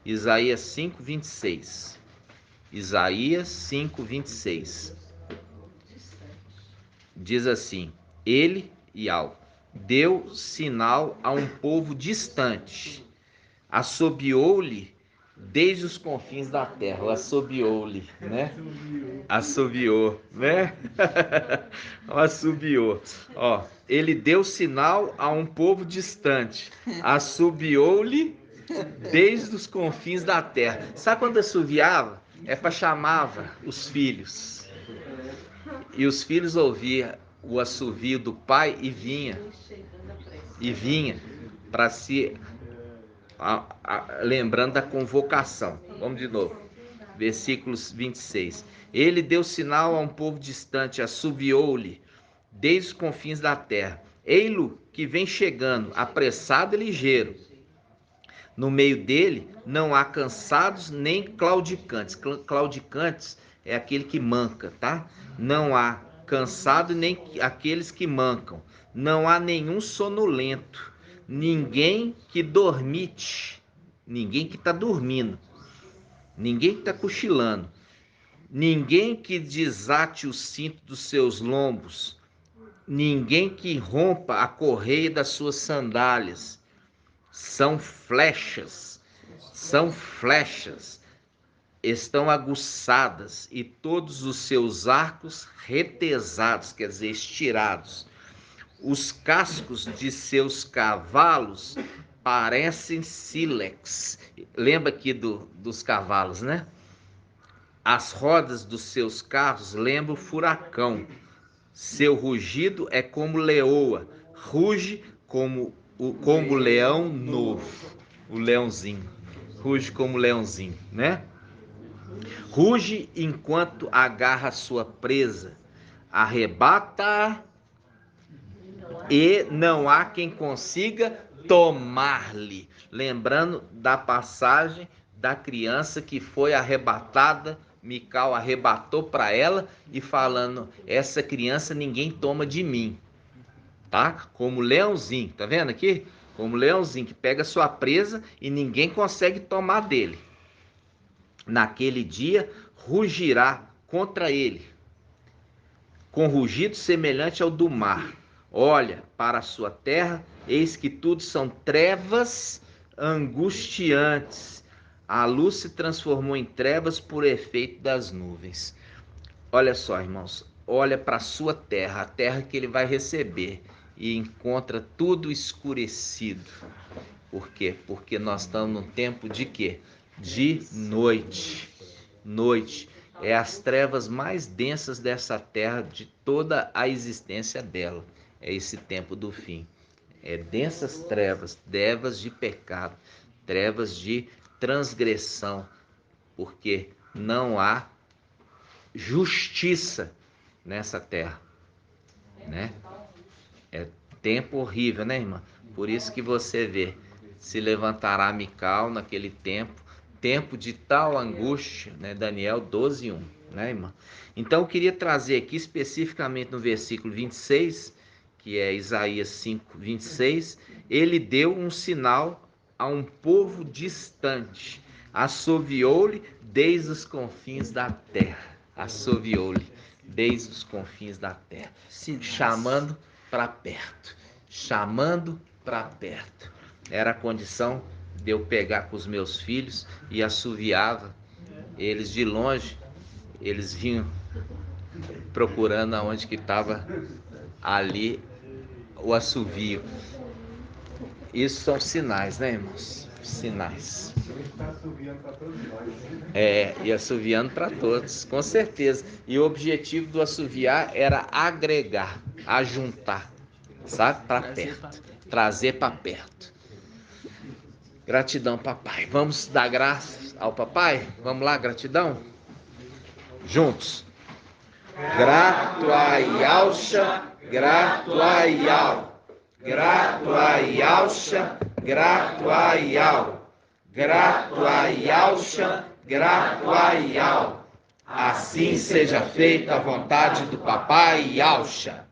Isaías 5, 26. Isaías 5, 26. Diz assim: ele, Iau, deu sinal a um povo distante, assobiou-lhe desde os confins da terra. Assobiou-lhe, né? Assobiou, né? Assobiou. Ó, ele deu sinal a um povo distante, assobiou-lhe desde os confins da terra. Sabe quando assobiava? É para chamava os filhos. E os filhos ouviam o assovio do pai e vinha para se lembrando da convocação. Vamos de novo. Versículos 26. Ele deu sinal a um povo distante, assobiou-lhe desde os confins da terra. Ei-lo que vem chegando, apressado e ligeiro. No meio dele não há cansados nem claudicantes. Claudicantes é aquele que manca, tá? Não há cansado nem aqueles que mancam. Não há nenhum sonolento. Ninguém que dormite. Ninguém que está dormindo. Ninguém que está cochilando. Ninguém que desate o cinto dos seus lombos. ninguém que rompa a correia das suas sandálias. São flechas, estão aguçadas, e todos os seus arcos retesados, quer dizer, estirados. Os cascos de seus cavalos parecem sílex. Lembra aqui dos cavalos, né? As rodas dos seus carros lembram furacão. Seu rugido é como leoa, ruge como leão novo. O leãozinho, ruge como leãozinho, né? Ruge enquanto agarra a sua presa, arrebata e não há quem consiga tomar-lhe. Lembrando da passagem da criança que foi arrebatada, Mical arrebatou para ela e falando, essa criança ninguém toma de mim, tá? Como leãozinho, tá vendo aqui? Como leãozinho que pega sua presa e ninguém consegue tomar dele. Naquele dia rugirá contra ele, com rugido semelhante ao do mar. Olha para a sua terra, eis que tudo são trevas angustiantes. A luz se transformou em trevas por efeito das nuvens. Olha só, irmãos, olha para a sua terra, a terra que ele vai receber, e encontra tudo escurecido. Por quê? Porque nós estamos num tempo de quê? De noite. Noite é as trevas mais densas dessa terra, de toda a existência dela. É esse tempo do fim. É densas trevas, trevas de pecado, trevas de transgressão, porque não há justiça nessa terra, né? É tempo horrível, né, irmã? Por isso que você vê, se levantará Mical naquele tempo de tal angústia, né? Daniel 12:1, né, irmã? Então eu queria trazer aqui especificamente no versículo 26, que é Isaías 5:26, ele deu um sinal a um povo distante, assoviou-lhe desde os confins da terra, assoviou-lhe desde os confins da terra, chamando para perto, chamando para perto. Era a condição de eu pegar com os meus filhos e assoviava eles de longe, eles vinham procurando aonde que estava ali o assovio. Isso são sinais, né, irmãos? Sinais. E assoviando para todos, com certeza. E o objetivo do assoviar era agregar, ajuntar, sabe? Para perto, trazer para perto. Gratidão, papai. Vamos dar graças ao papai? Vamos lá, gratidão? Juntos. Grato a Yalcha, grato a Yal. Grato a Yalcha, grato a Yal. Grato a Yalcha, grato a Yal. Assim seja feita a vontade do papai Yalcha.